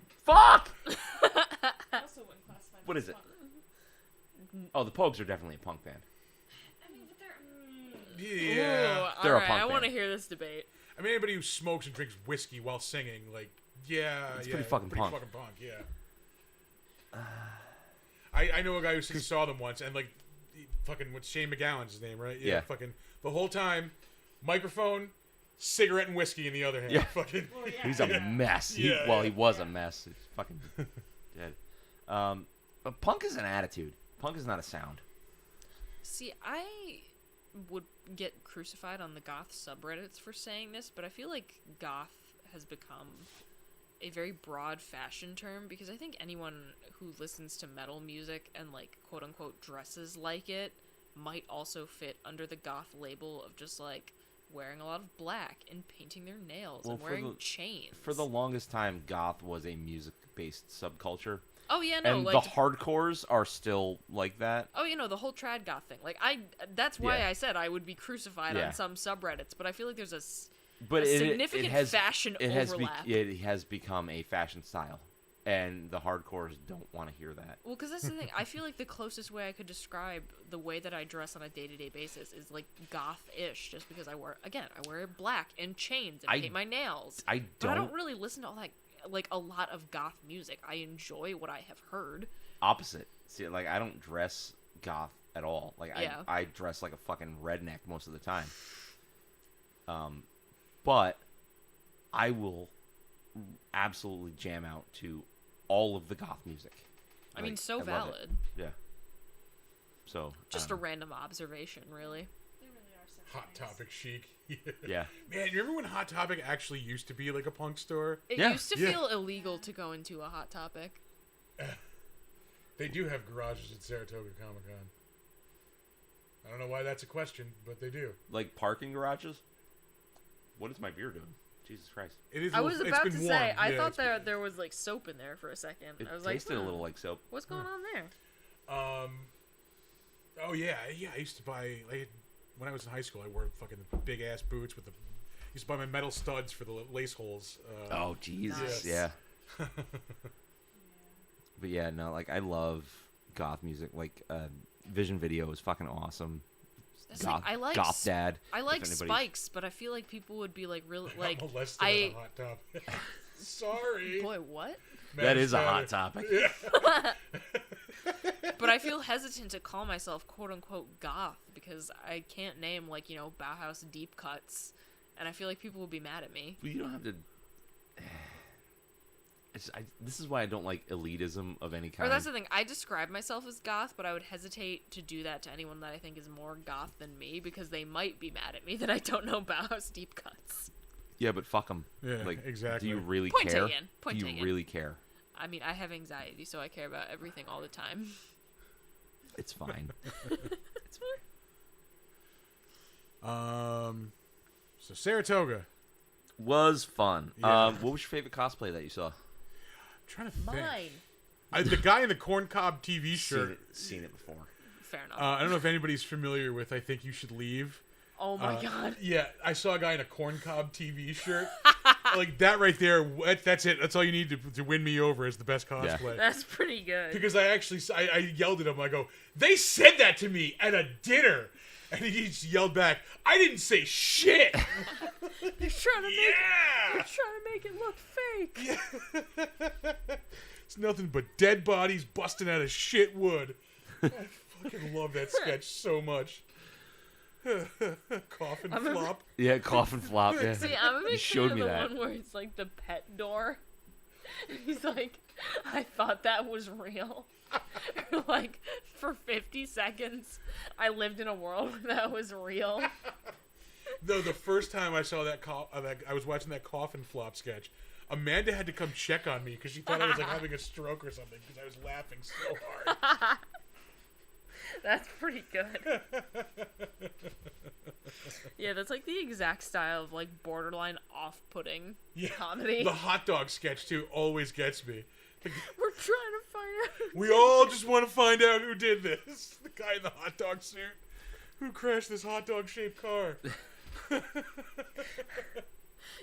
Fuck. I also wouldn't classify them What as is it? punk. Oh, the Pogues are definitely a punk band. I mean, but they're. Yeah. Ooh, They're a all right, punk I want to band. hear this debate. I mean, anybody who smokes and drinks whiskey while singing, like, It's pretty fucking punk. Yeah. I know a guy who saw them once, and like, fucking what's Shane McGowan's his name, right? Yeah. Fucking the whole time, microphone, cigarette, and whiskey in the other hand. Yeah. Fucking. Well, yeah. He's a mess. Yeah, Well, yeah. he was a mess. He's fucking dead. But punk is an attitude. Punk is not a sound. See, I would get crucified on the goth subreddits for saying this, but I feel like goth has become a very broad fashion term because I think anyone who listens to metal music and like quote unquote dresses like it might also fit under the goth label of just like wearing a lot of black and painting their nails Well, and for wearing the- chains. For the longest time, goth was a music-based subculture, oh yeah, no, and like the hardcores are still like that. oh, you know, the whole trad goth thing. Like that's why Yeah. I said I would be crucified Yeah. on some subreddits, but I feel like there's But a significant fashion it overlap. It has become a fashion style, and the hardcores don't want to hear that. Well, because that's the thing. I feel like the closest way I could describe the way that I dress on a day-to-day basis is like goth-ish, just because I wear black and chains and I- paint my nails. I But I don't. don't really listen to all that, like a lot of goth music. I enjoy what I have heard. Opposite. See, like I don't dress goth at all. Like Yeah. I dress like a fucking redneck most of the time. But I will absolutely jam out to all of the goth music. I mean, Like, so love it. valid. Yeah. So Just a random observation, really. They really are such Hot fans. Topic chic. yeah. Man, you remember when Hot Topic actually used to be like a punk store? It Yeah, used to yeah. feel illegal to go into a Hot Topic. They do have garages at Saratoga Comic Con. I don't know why that's a question, but they do. Like parking garages. What is my beer doing? Jesus Christ! It is. I was about to been say, warm. I Yeah, thought it's been- there was like soap in there for a second. It I was tasted like, a little like soap. what's going on there? Oh yeah. I used to buy when I was in high school. I wore fucking big ass boots with the. Used to buy my metal studs for the lace holes. Oh Jesus! Nice. Yeah. But yeah, no, like I love goth music. Like Vision Video is fucking awesome. That's like, I like Goth Dad. I like if anybody's- Spikes, but I feel like people would be like really like Got molested I at a hot tub. Sorry. boy what? That is a Matter. hot topic. But I feel hesitant to call myself quote unquote goth because I can't name like Bauhaus deep cuts, and I feel like people would be mad at me. Well, you don't have to. This is why I don't like elitism of any Or kind. that's the thing. I describe myself as goth, but I would hesitate to do that to anyone that I think is more goth than me because they might be mad at me that I don't know Bauhaus deep cuts. Yeah, but fuck them. Yeah, like, exactly. Do you really Point care? taken. Point do you taken. really care? I mean, I have anxiety, so I care about everything all the time. It's fine. It's fine. So Saratoga. Was fun. Yeah. What was your favorite cosplay that you saw? I'm trying to think. Mine. The guy in the corn cob TV shirt. Seen it before. Fair enough. I don't know if anybody's familiar with I Think You Should Leave. Oh my god. Yeah, I saw a guy in a corn cob TV shirt. Like that right there. That's it. That's all you need to win me over as the best cosplay. That's pretty good. Because I yelled at him. I go, they said that to me at a dinner, and he just yelled back, I didn't say shit. They're trying to make Yeah. it look fake. Yeah. It's nothing but dead bodies busting out of shit wood. I fucking love that sketch so much. Coffin flop. Yeah, coffin flop. Yeah. See, I'm a You big showed fan me of the that. one where it's like the pet door. He's like, I thought that was real. Like, for 50 seconds, I lived in a world where that was real. No, the first time I saw that, I was watching that coffin flop sketch. Amanda had to come check on me because she thought I was like having a stroke or something because I was laughing so hard. That's pretty good. Yeah, that's like the exact style of like borderline off-putting comedy. The hot dog sketch too always gets me. Like, We're trying to find out. we all just want to find out who did this. The guy in the hot dog suit who crashed this hot dog shaped car.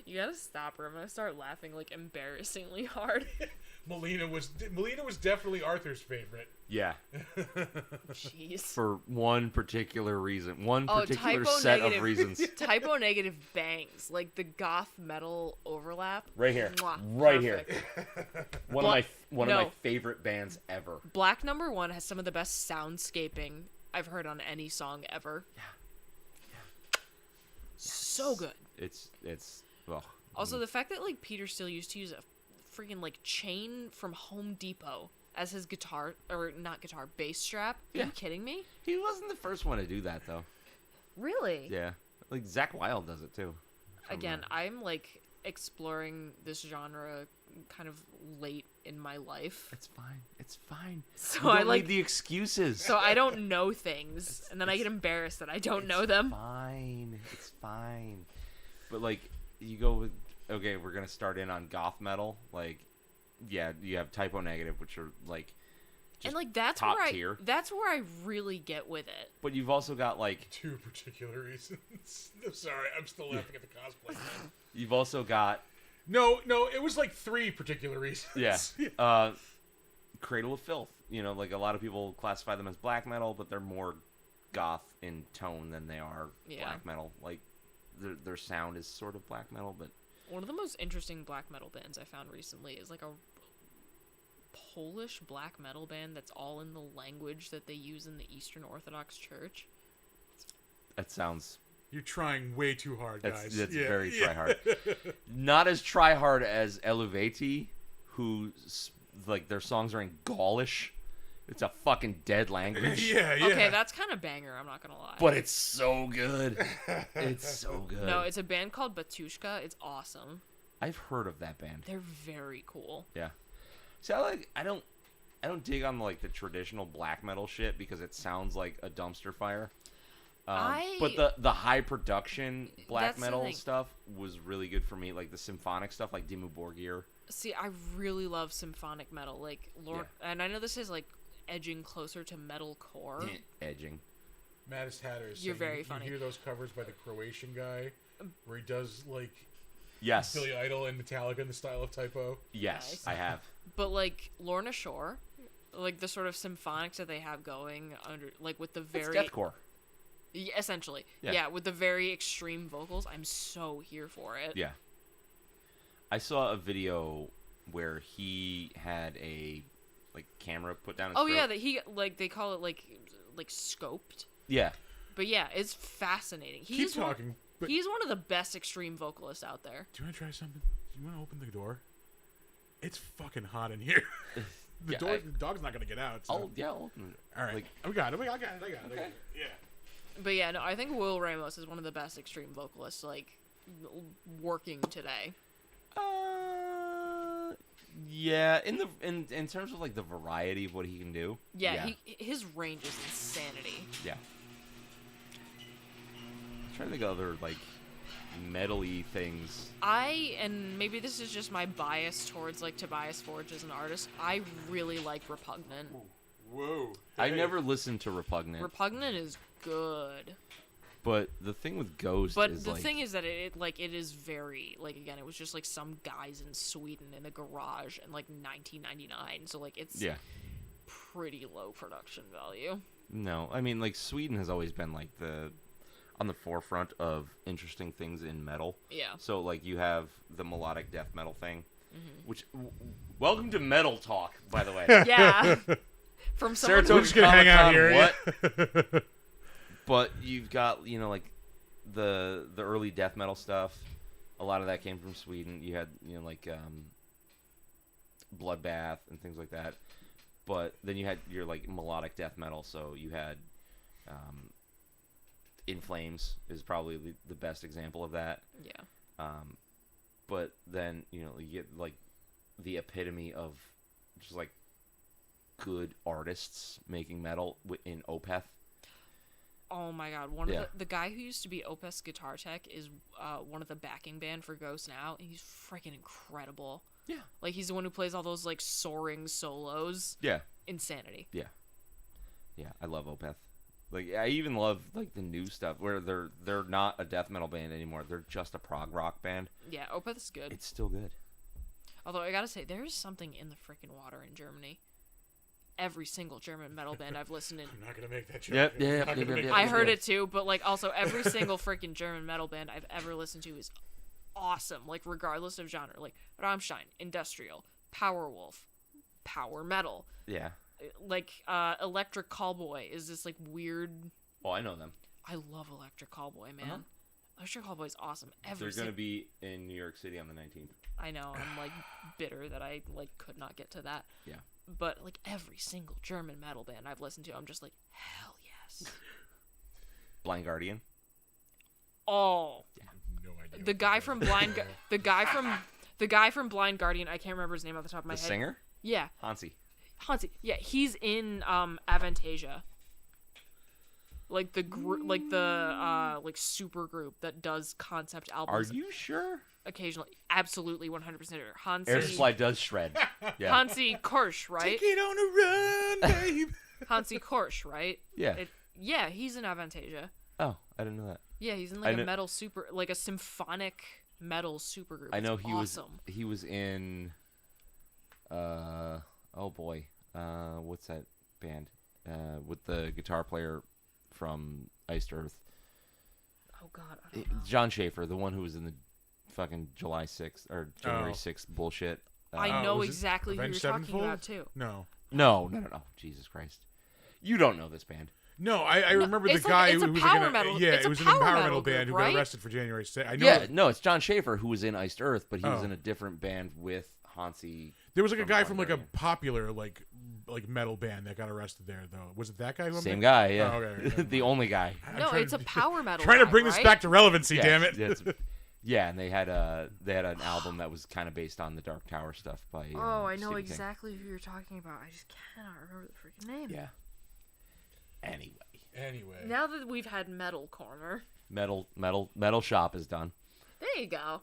You gotta stop her. I'm gonna start laughing like embarrassingly hard. Melina was definitely Arthur's favorite. Yeah. Jeez. For one particular reason. One Oh, particular typo set negative. of reasons. Typo negative bangs, like the goth metal overlap. Right here. Mwah, Right perfect. here. One of my No. favorite bands ever. Black Number One has some of the best soundscaping I've heard on any song ever. Yeah. So good. It's well. Also, the fact that like Peter Steele used to use a freaking like chain from Home Depot as his guitar, or not guitar, bass strap. Are Yeah. you kidding me? He wasn't the first one to do that though. Really? Yeah. Like Zach Wilde does it too. Again, I'm like exploring this genre kind of late in my life. It's fine. It's fine. So You I don't like need the excuses. so I don't know things, and then I get embarrassed that I don't know them. Fine. It's fine. But like you go with okay, we're gonna start in on goth metal. Like, yeah, you have Typo Negative, which are like just And like that's top where tier. that's where I really get with it. But you've also got like Two particular reasons. I'm sorry, I'm still laughing at the cosplay. you've also got No, it was like three particular reasons. yeah. Cradle of Filth. You know, like a lot of people classify them as black metal, but they're more goth in tone than they are Yeah. black metal. Like their sound is sort of black metal, but One of the most interesting black metal bands I found recently is like a Polish black metal band that's all in the language that they use in the Eastern Orthodox Church. that sounds You're trying way too hard, guys. that's Yeah, very yeah. try hard. Not as try hard as Eluvati, who like their songs are in Gaulish. It's a fucking dead language. Yeah. Okay, that's kind of banger, I'm not gonna lie. But it's so good. It's so good. No, it's a band called Batushka. It's awesome. I've heard of that band. They're very cool. Yeah. See, I don't dig on like the traditional black metal shit because it sounds like a dumpster fire. But the high production black That's the metal thing. stuff was really good for me. Like the symphonic stuff, like Dimmu Borgir. See, I really love symphonic metal. Like, and I know this is like edging closer to metalcore. Edging. Mattis Hatters. You're very funny. You hear those covers by the Croatian guy where he does like Yes. Billy Idol and Metallica in the style of Typo. Yes, Nice. I have. But like Lorna Shore, like the sort of symphonics that they have going under, like with the It's very deathcore. Yeah, essentially, Yeah. yeah, with the very extreme vocals, I'm so here for it. Yeah. I saw a video where he had a like camera put down his Oh throat. yeah, that he like they call it like scoped. Yeah. But yeah, it's fascinating. Keep talking. But He's one of the best extreme vocalists out there. do you want to try something? Do you want to open the door? It's fucking hot in here. Yeah, The dog's not gonna get out. So. I'll open it. All right. Like, I got it. I got it. Okay. Yeah. But yeah, no, I think Will Ramos is one of the best extreme vocalists like working today. Yeah, in terms of like the variety of what he can do. Yeah, his range is insanity. Yeah. I'm trying to think of other like metal-y things. And maybe this is just my bias towards like Tobias Forge as an artist, I really like Repugnant. Whoa. I never listened to Repugnant, Repugnant is good. but the thing with Ghost But is the like, thing is that it is very like, again, it was just like some guys in Sweden in a garage in like 1999, so like it's yeah. pretty low production value. No, I mean like Sweden has always been like on the forefront of interesting things in metal. Yeah. So like you have the melodic death metal thing, Which welcome to metal talk, by the way. Yeah. From someone Saratoga We're just gonna hang out Comic-Con, here. what? But you've got, like the early death metal stuff. A lot of that came from Sweden. You had, like Bloodbath and things like that. But then you had your like melodic death metal. So you had In Flames is probably the best example of that. Yeah. But then you get like the epitome of just like good artists making metal in Opeth. Oh my god, one Yeah. of the guy who used to be Opeth's guitar tech is one of the backing band for Ghost now, and he's freaking incredible. Yeah. Like he's the one who plays all those like soaring solos. Yeah. Insanity. Yeah, I love Opeth. Like I even love like the new stuff where they're not a death metal band anymore. They're just a prog rock band. Yeah, Opeth's good. It's still good. Although I gotta say, there's something in the freaking water in Germany. Every single German metal band I've listened to. I'm not gonna make that joke. Yep, I'm yeah, not yep, gonna yep, make yep. that I joke. heard it too, but like also every single freaking German metal band I've ever listened to is awesome. Like regardless of genre, like Rammstein, industrial, Powerwolf, power metal. Yeah. Like Electric Callboy is this like weird. Oh, I know them. I love Electric Callboy, man. Uh-huh. Electric Callboy's awesome. They're gonna be in New York City on the 19th. I know. I'm like bitter that I like could not get to that. Yeah. But like every single German metal band I've listened to, I'm just like, hell yes. Blind Guardian. Oh, No idea. the guy from Blind, the guy from Blind Guardian. I can't remember his name off the top of my The head. singer Yeah, Hansi. Hansi. Yeah, he's in Avantasia. Like the like super group that does concept Are albums you sure? occasionally. Absolutely 100% sure. Hansi. Air Supply does shred. Yeah. Hansi Korsch, right? Take it on a run, babe. Hansi Korsch, right? Yeah. Yeah, he's in Avantasia. Oh, I didn't know that. Yeah, he's in I like a kn- metal super, like a symphonic metal supergroup. I know It's he awesome. was in oh boy. What's that band? With the guitar player from Iced Earth. Oh God, I don't know. John Schaefer, the one who was in the fucking July 6th or January Oh. 6th bullshit. I know was it exactly who you're Avenged talking Sevenfold? about too. No. No. Jesus Christ. You don't know this band. No, I remember the it's like- guy it's a who was power like metal- yeah, it's it a was an power power metal metal band group, who right? got arrested for January 6th. I know Yeah, no, it's John Schaefer who was in Iced Earth, but he was Oh. in a different band with Hansi. there was like a from guy Blind from like a Guardian. popular like metal band that got arrested there though. Was it that guy? Who I'm Same thinking? guy, yeah. Oh, okay. The only guy. I'm No, trying it's to- a power metal. Trying to guy, bring this right? back to relevancy, Yeah, damn it. Yeah, and they had an album that was kind of based on the Dark Tower stuff by. Oh, I know Stephen King. exactly who you're talking about. I just cannot remember the freaking name. Yeah. Anyway. Now that we've had Metal Corner, Metal Shop is done. there you go.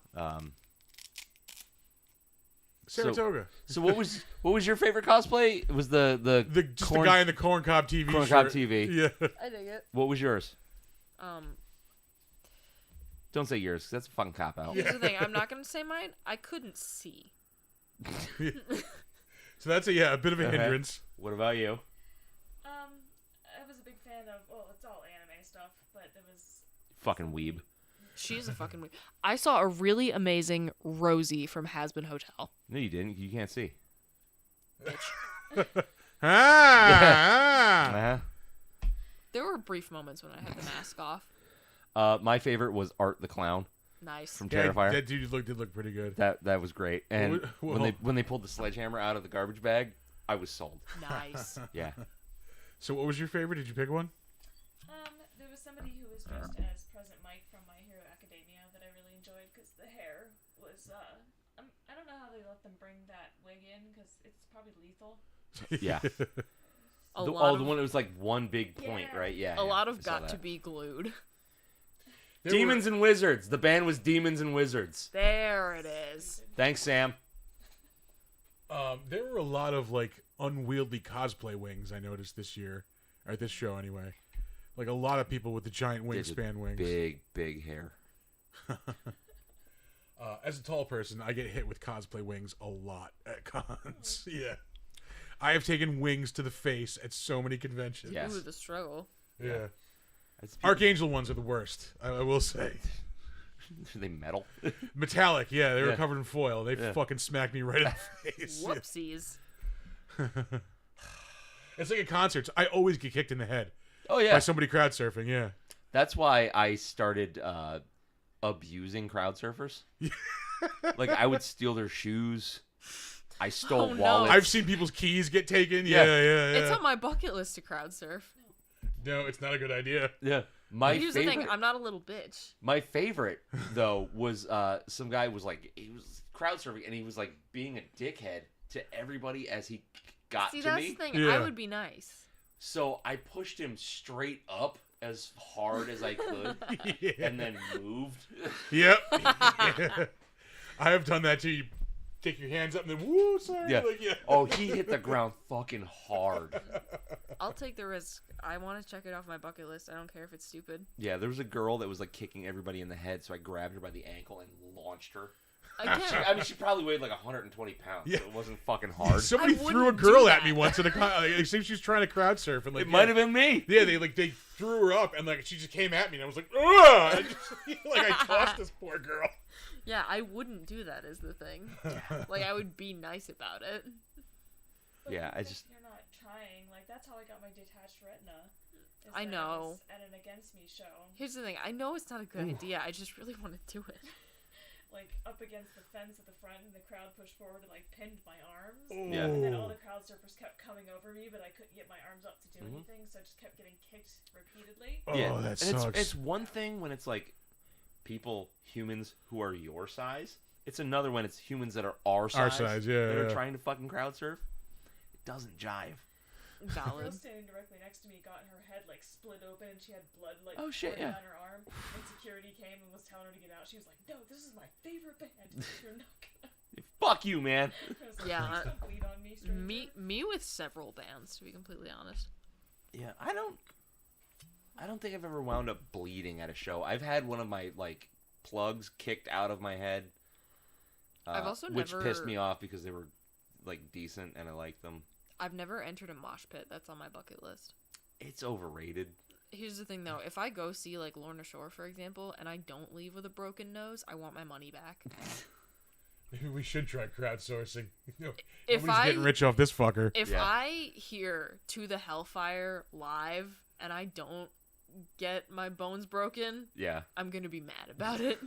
Saratoga. So what was your favorite cosplay? It was the Just corn, the guy in the Corn Cob TV Corn shirt. Cob TV. Yeah. I dig it. What was yours? Here's Don't say yours, 'cause that's a fucking cop out. the thing. I'm not gonna say mine. I couldn't see. So that's a bit of a Okay. hindrance. What about you? I was a big fan of. Well, it's all anime stuff, but there was. Fucking weeb. She's a fucking weird. I saw a really amazing Rosie from Hasbin Hotel. No, you didn't. You can't see. Ah. Uh-huh. There were brief moments when I had the mask off. My favorite was Art the Clown Nice. from Yeah, Terrifier. that dude did look pretty good. That was great. And Well, when they pulled the sledgehammer out of the garbage bag, I was sold. Nice. Yeah. So what was your favorite? Did you pick one? There was somebody who was dressed as President Mike from My Hero Academia that I really enjoyed because the hair was. I don't know how they let them bring that wig in because it's probably lethal. Yeah. A the lot of, one that was like one big point, Yeah. right? Yeah. a lot I of saw got to that. be glued. Demons and Wizards. The band was Demons and Wizards. There it is. Thanks, Sam. There were a lot of like unwieldy cosplay wings I noticed this year, or at this show anyway. Like a lot of people with the giant They did wingspan wings. Big hair. As a tall person, I get hit with cosplay wings a lot at cons. Yeah, I have taken wings to the face at so many conventions. Yes. Ooh, the struggle. Yeah. That's Archangel ones are the worst. I will say. they metal? Metallic, yeah. They were Yeah. covered in foil. They Yeah. fucking smacked me right in the face. Whoopsies. It's like at concerts. I always get kicked in the head Oh yeah. by somebody crowd surfing. Yeah. That's why I started abusing crowd surfers. Like I would steal their shoes. I stole Oh, no. wallets. I've seen people's keys get taken. Yeah. Yeah. It's on my bucket list to crowd surf. No, it's not a good idea. Yeah. My Here's favorite. the thing, I'm not a little bitch. My favorite though was some guy was like he was crowd surfing and he was like being a dickhead to everybody as he got See, to that's me. the thing. Yeah. I would be nice. So I pushed him straight up as hard as I could Yeah. and then moved. Yep. I have done that too. You take your hands up and then woo, sorry. Yeah. Like, yeah. Oh, he hit the ground fucking hard. I'll take the risk. I want to check it off my bucket list. I don't care if it's stupid. Yeah, there was a girl that was like kicking everybody in the head, so I grabbed her by the ankle and launched her. Again, I mean, she probably weighed like 120 pounds, Yeah. so it wasn't fucking hard. Somebody I threw a wouldn't girl do at me that. once in a I think she was trying to crowd surf and like It might have been me. Yeah, they threw her up and like she just came at me and I was like, ugh! I just, like I tossed this poor girl. yeah, I wouldn't do that is the thing. Like, I would be nice about it. But Yeah, even I if just- You're not trying. Like, that's how I got my detached retina. is I that it know. was at an Against Me show. Here's the thing. I know it's not a good idea. I just really want to do it. Like, up against the fence at the front, and the crowd pushed forward and, like, pinned my arms. Yeah. And then all the crowd surfers kept coming over me, but I couldn't get my arms up to do Mhm. anything, so I just kept getting kicked repeatedly. Oh, Yeah, that and sucks. It's one thing when it's like humans who are your size. It's another when it's humans that are our size. Our size, yeah, That are yeah. trying to fucking crowd surf. It doesn't jive. The girl Valid. standing directly next to me got her head, like, split open, and she had blood, like, Oh, shit, pouring yeah. down her arm. And security came and was telling her to get out. She was like, no, this is my favorite band. You're not gonna... Fuck you, man. I was like, Yeah, "Please don't bleed on me, stranger." Me with several bands, to be completely honest. Yeah, I don't think I've ever wound up bleeding at a show. I've had one of my like plugs kicked out of my head. I've also which pissed never- me off because they were like decent and I liked them. I've never entered a mosh pit. That's on my bucket list. It's overrated. Here's the thing, though. If I go see, like, Lorna Shore, for example, and I don't leave with a broken nose, I want my money back. Maybe we should try crowdsourcing. If Nobody's getting rich off this fucker. If Yeah. I hear To the Hellfire live and I don't get my bones broken, Yeah, I'm gonna be mad about it.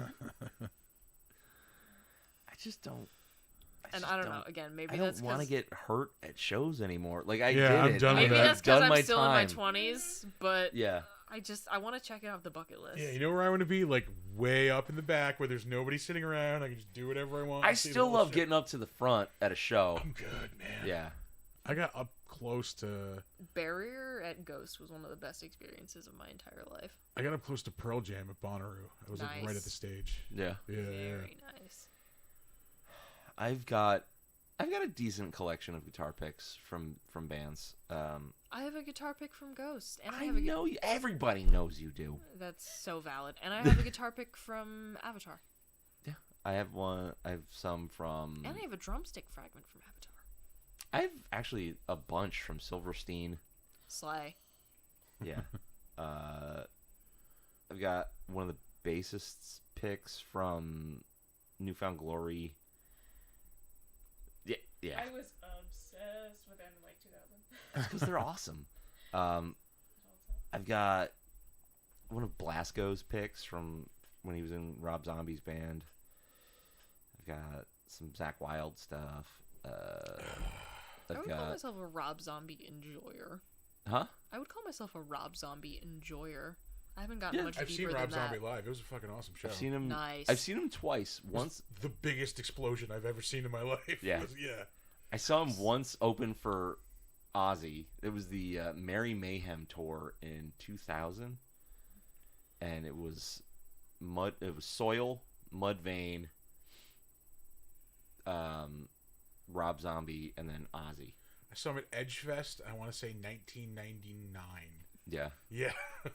I just don't. And I don't know. Again, maybe I that's don't want to because get hurt at shows anymore. Like I Yeah, did I'm it. done with maybe that. that's I've because done I'm my still time. in my 20s. But Yeah. I want to check it off the bucket list. Yeah, you know where I want to be? Like way up in the back where there's nobody sitting around. I can just do whatever I want. I and see the still whole love shit. getting up to the front at a show. I'm good, man. Yeah. I got up close to. Barrier at Ghost was one of the best experiences of my entire life. I got up close to Pearl Jam at Bonnaroo. I was like right Nice. at the stage. Yeah. Yeah, yeah. Very nice. I've got a decent collection of guitar picks from bands. I have a guitar pick from Ghost, and I I have a know you, everybody knows you do. That's so valid. And I have a guitar pick from Avatar, I have one. I have some from. and I have a drumstick fragment from Avatar. I have actually a bunch from Silverstein. Slay. Yeah. I've got one of the bassist's picks from Newfound Glory. Yeah. I was obsessed with them in, like, 2000. That's because they're awesome. I've got one of Blasco's picks from when he was in Rob Zombie's band. I've got some Zakk Wylde stuff. I I've would call got myself a Rob Zombie enjoyer. huh? I would call myself a Rob Zombie enjoyer. I haven't gotten Yeah. much I've deeper seen Rob than that. Zombie live. It was a fucking awesome show. I've seen him. Nice. I've seen him twice. Once The biggest explosion I've ever seen in my life. Yeah. Yeah. I saw him once open for Ozzy. It was the Merry Mayhem tour in 2000, and it was mud. It was Soil, Mudvayne, Rob Zombie, and then Ozzy. I saw him at Edgefest. I want to say 1999. Yeah, Yeah. I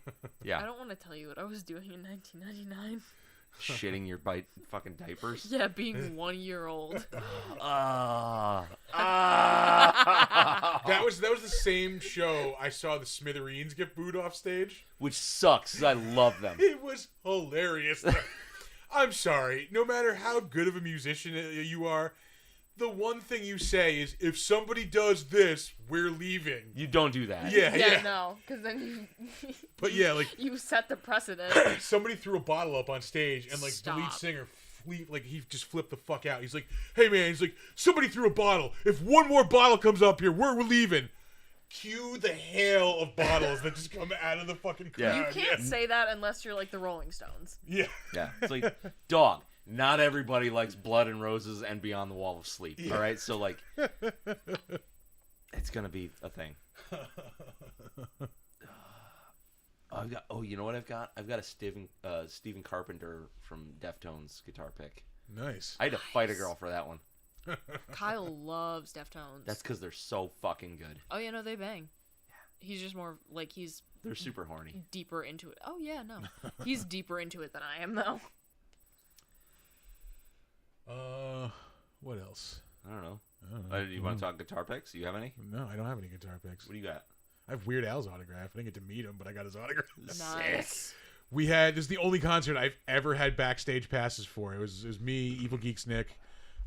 yeah. don't want to tell you what I was doing in 1999. Shitting your fucking diapers. Yeah, being 1 year old. That was the same show I saw the Smithereens get booed off stage. Which sucks. 'Cause I love them. It was hilarious. I'm sorry. No matter how good of a musician you are, the one thing you say is, if somebody does this, we're leaving. You don't do that. Yeah. No, because then you. But yeah, like you set the precedent. somebody threw a bottle up on stage, and like the lead Stop. singer, he just flipped the fuck out. He's like, "Hey man," he's like, "somebody threw a bottle. If one more bottle comes up here, we're leaving." Cue the hail of bottles that just come out of the fucking crowd. Yeah. You can't say that unless you're like the Rolling Stones. Yeah. Yeah. It's like, dog, not everybody likes Blood and Roses and Beyond the Wall of Sleep. Yeah. All right? So, like, it's going to be a thing. You know what I've got? I've got a Stephen Carpenter from Deftones guitar pick. Nice. I had to fight a girl for that one. Kyle loves Deftones. That's because they're so fucking good. Oh yeah, no, they bang. He's just more like They're super horny. deeper into it. Oh yeah, no, he's deeper into it than I am though. What else? I don't know. I don't know. You want to talk guitar picks? You have any? No, I don't have any guitar picks. What do you got? I have Weird Al's autograph. I didn't get to meet him, but I got his autograph. Nice. This is the only concert I've ever had backstage passes for. It was me, Evil Geeks Nick,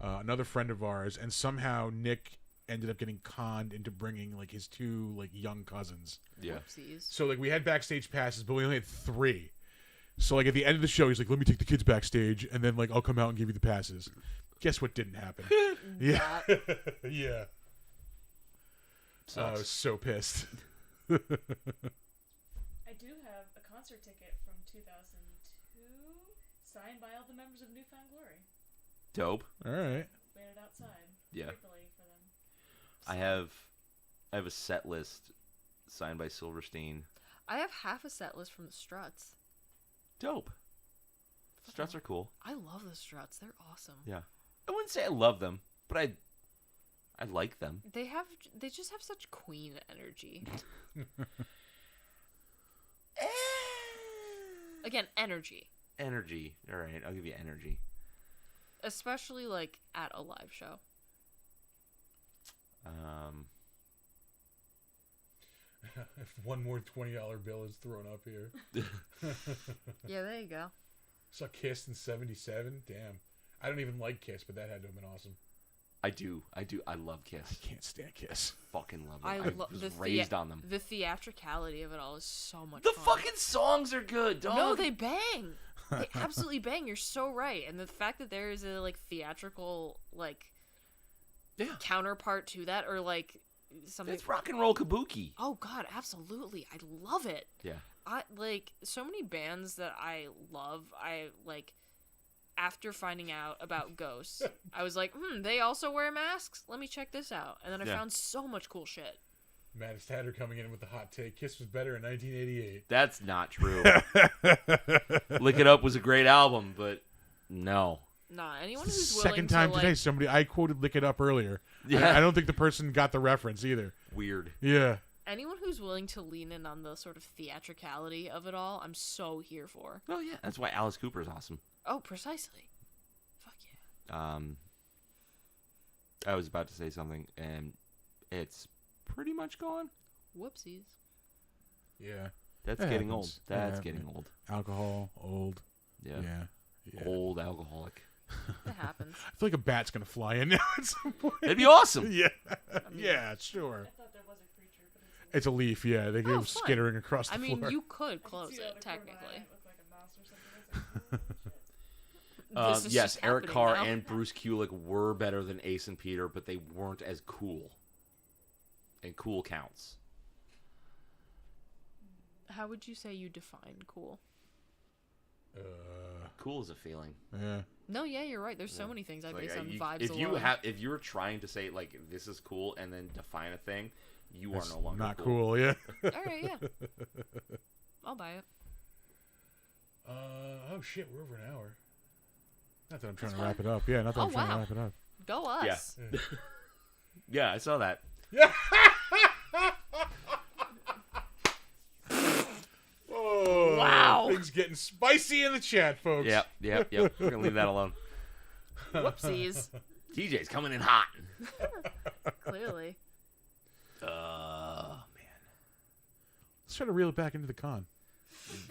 another friend of ours, and somehow Nick ended up getting conned into bringing like his two like young cousins. Yeah. Whoopsies. So like we had backstage passes, but we only had 3. So like at the end of the show, he's like, "Let me take the kids backstage, and then like I'll come out and give you the passes." Guess what didn't happen? Yeah, yeah. I was so pissed. I do have a concert ticket from 2002, signed by all the members of Newfound Glory. Dope. All right. Waited outside. Yeah. Gratefully for them. I have a set list signed by Silverstein. I have half a set list from the Struts. Dope. Struts are cool. I love the Struts. They're awesome. Yeah. I wouldn't say I love them, but I like them. They just have such Queen energy. Again, energy. Energy. All right, I'll give you energy. Especially like at a live show. If one more $20 bill is thrown up here. Yeah, there you go. Saw Kiss in '77. Damn. I don't even like Kiss, but that had to have been awesome. I do. I love Kiss. I can't stand Kiss. Fucking love them. I I was the raised on them. The theatricality of it all is so much The fun. fucking songs are good, dog. No, they bang. They absolutely bang. You're so right. And the fact that there is a like theatrical like counterpart to that, or like something. It's rock and roll kabuki. Oh God, absolutely. I love it. Yeah. I like so many bands that I love. I like after finding out about Ghosts, I was like, they also wear masks? Let me check this out. And then I found so much cool shit. Matt Tatter coming in with the hot take. Kiss was better in 1988. That's not true. Lick It Up was a great album, but no. Nah, anyone who's willing Second time to, today, I quoted Lick It Up earlier. Yeah. I don't think the person got the reference either. Weird. Yeah. anyone who's willing to lean in on the sort of theatricality of it all, I'm so here for. Oh yeah, that's why Alice Cooper is awesome. Oh, precisely. Fuck yeah. I was about to say something, and it's pretty much gone. Whoopsies. Yeah. That's That getting happens. old. That's That getting happens. old. Alcohol, old. Yeah. Yeah. Old alcoholic. That happens. I feel like a bat's gonna fly in now at some point. That'd be awesome. Yeah. Yeah, sure. I thought there was a creature, but it's It's a leaf, yeah. They Oh, go fun. skittering across the I mean, floor. you could I could close see out it, of the corner of my eye, technically. it looked like a mouse or something. It's like, oh, shit. This is Yes, just Eric happening Carr now. and Bruce Kulick were better than Ace and Peter, but they weren't as cool. And cool counts. How would you say you define cool? Cool is a feeling. Yeah. No, yeah, you're right. There's so many things I Like, base on you- vibes if you alone. if you're trying to say like this is cool and then define a thing, you That's are no longer not cool, yeah. All right, yeah. I'll buy it. Oh shit, we're over an hour. Not that I'm trying to wrap it up. Yeah, not that Oh, I'm trying wow. to wrap it up. Go us. Yeah. Yeah, I saw that. Oh, Wow. Things getting spicy in the chat, folks. Yep. We're gonna leave that alone. Whoopsies. TJ's coming in hot. Clearly. Man. Let's try to reel it back into the con.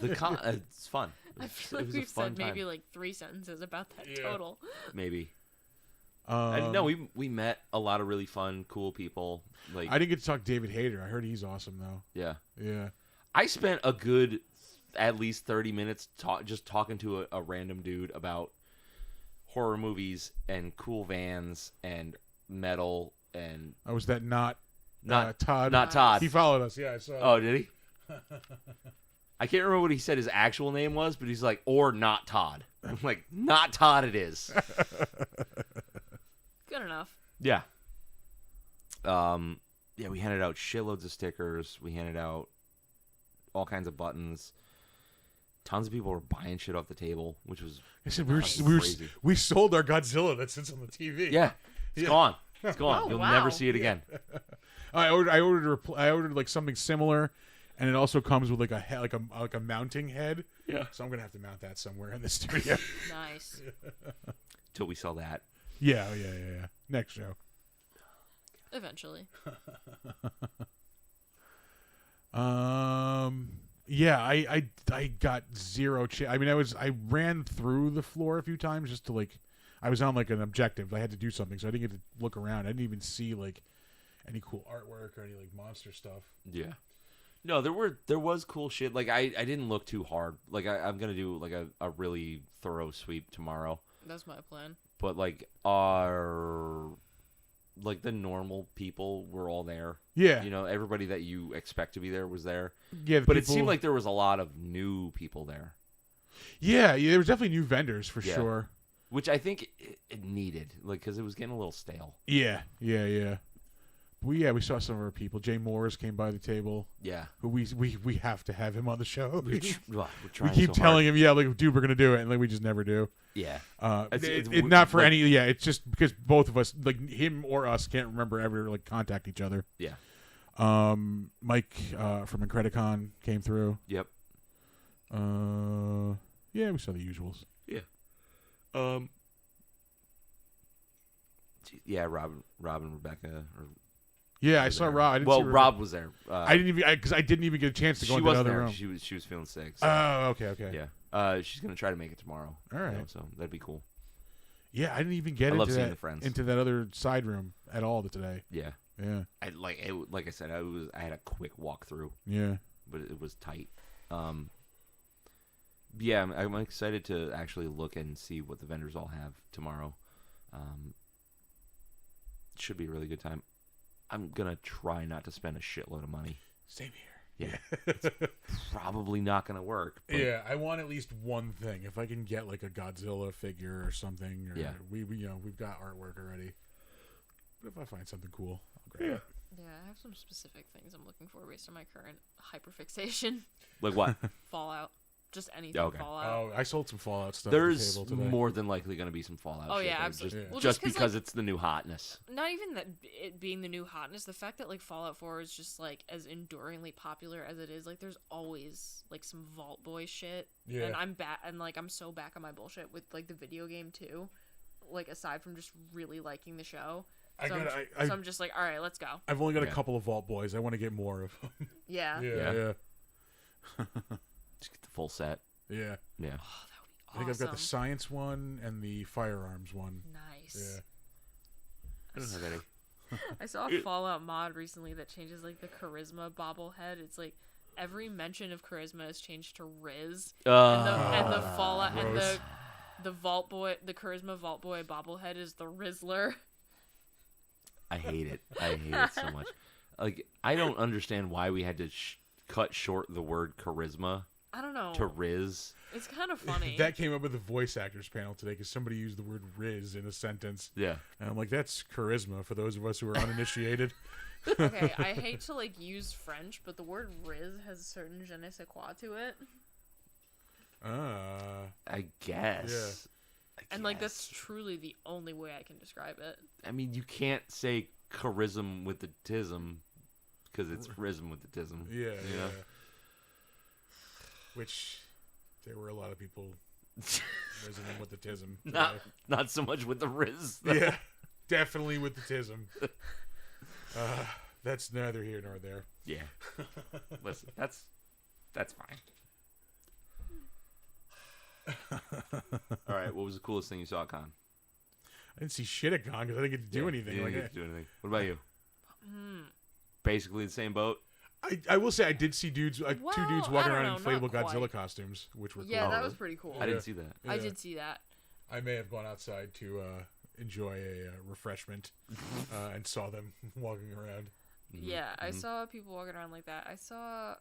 It's fun. I feel It like was a we've fun said maybe time. like 3 sentences about that Yeah. total. Maybe. Um, No, we met a lot of really fun, cool people. Like, I didn't get to talk to David Hayter. I heard he's awesome though. yeah, Yeah. I spent a good at least 30 minutes just talking to a random dude about horror movies and cool vans and metal and Oh, was that not not Todd? not Todd. He followed us. Yeah, I saw. Oh, did he? I can't remember what he said his actual name was, but he's like, or not Todd. I'm like, not Todd it is. Good enough. Yeah. Yeah, we handed out shitloads of stickers. We handed out all kinds of buttons. Tons of people were buying shit off the table, which was I said crazy. we sold our Godzilla that sits on the TV. Yeah, it's gone. It's gone. Oh, You'll wow. never see it again. I ordered like something similar, and it also comes with like a mounting head. Yeah. So I'm gonna have to mount that somewhere in the studio. Nice. Till we sell that. yeah. Next show. Eventually. Yeah, I got zero. I mean, I ran through the floor a few times just to like. I was on like an objective. I had to do something, so I didn't get to look around. I didn't even see like any cool artwork or any like monster stuff. Yeah. No, there was cool shit. Like I didn't look too hard. Like I'm gonna do like a really thorough sweep tomorrow. That's my plan. But like the normal people were all there. Yeah, You know, everybody that you expect to be there was there. yeah. the But it people- seemed like there was a lot of new people there, yeah, there was definitely new vendors for Yeah. sure. which I think it needed, like, because it was getting a little stale. Yeah. We saw some of our people. Jay Morris came by the table. Yeah. Who we have to have him on the show. We're We trying keep so telling hard. him, yeah, like, dude, we're gonna do it, and like we just never do. Yeah. It's Not for like- any. Yeah, it's just because both of us, like him or us, can't remember ever like contact each other. Yeah. Mike from Incredicon came through. Yep. Yeah, we saw the usuals. Yeah, Rob and Rebecca. Yeah, I was saw there. Rob. I didn't Well, see Rob was there. I didn't even because I didn't even get a chance to go She into the wasn't other there. room. She was feeling sick. So, Oh, okay. yeah. She's gonna try to make it tomorrow. All right. So that'd be cool. Yeah, I didn't even get I love into seeing that the friends. into that other side room at all today. Yeah. Yeah, Like I said, I had a quick walkthrough, yeah. but it was tight. Yeah, I'm excited to actually look and see what the vendors all have tomorrow. Should be a really good time. I'm gonna try not to spend a shitload of money. Same Yeah, here. probably not gonna work. But Yeah, I want at least one thing. If I can get like a Godzilla figure or something, or Yeah. we've got artwork already. But if I find something cool, I'll grab it. Yeah, I have some specific things I'm looking for based on my current hyperfixation. Like what? Fallout. Just anything Okay. Fallout. Oh, I sold some Fallout stuff There's at the table today. more than likely gonna be some Fallout. Oh, shit yeah, there, absolutely. Yeah. Well, just 'cause, because like, it's the new hotness. not even that it being the new hotness, the fact that like Fallout 4 is just like as enduringly popular as it is, like there's always like some Vault Boy shit. Yeah. And I'm so back on my bullshit with like the video game too. Like aside from just really liking the show. So I'm just like, all right, let's go. I've only got a Yeah. couple of Vault Boys. I want to get more of them. Yeah. Yeah. Just get the full set. Yeah. Yeah. Oh, that would be awesome. I think I've got the science one and the firearms one. Nice. Yeah. I don't have any. I saw a Fallout mod recently that changes like the charisma bobblehead. It's like every mention of charisma is changed to Riz, and the Fallout and gross. the Vault Boy, the charisma Vault Boy bobblehead is the Rizzler. I hate it. I hate it so much. Like, I don't understand why we had to cut short the word charisma I don't know. to Riz. It's kind of funny. That came up with the voice actors panel today because somebody used the word Riz in a sentence. Yeah. And I'm like, that's charisma for those of us who are uninitiated. Okay, I hate to like use French, but the word Riz has a certain je ne sais quoi to it, I guess. and like that's truly the only way I can describe it. I mean, you can't say charism with the tism because it's rhythm with the tism. Yeah, You yeah. know? Which there were a lot of people resonating with the tism. Not so much with the Riz. Yeah, definitely with the tism. That's neither here nor there. Yeah. Listen, that's fine. All right, what was the coolest thing you saw at con? I didn't see shit at con because I didn't get to do anything. You Like, didn't get to do anything. What about you? Basically the same boat. I will say I did see dudes, two Well, dudes I walking don't around in know, not inflatable Godzilla quite. costumes, which were cool. Yeah, that really? was pretty cool. I didn't see that. I Yeah. did see that. I may have gone outside to enjoy a refreshment and saw them walking around. Yeah, I saw people walking around like that. I saw,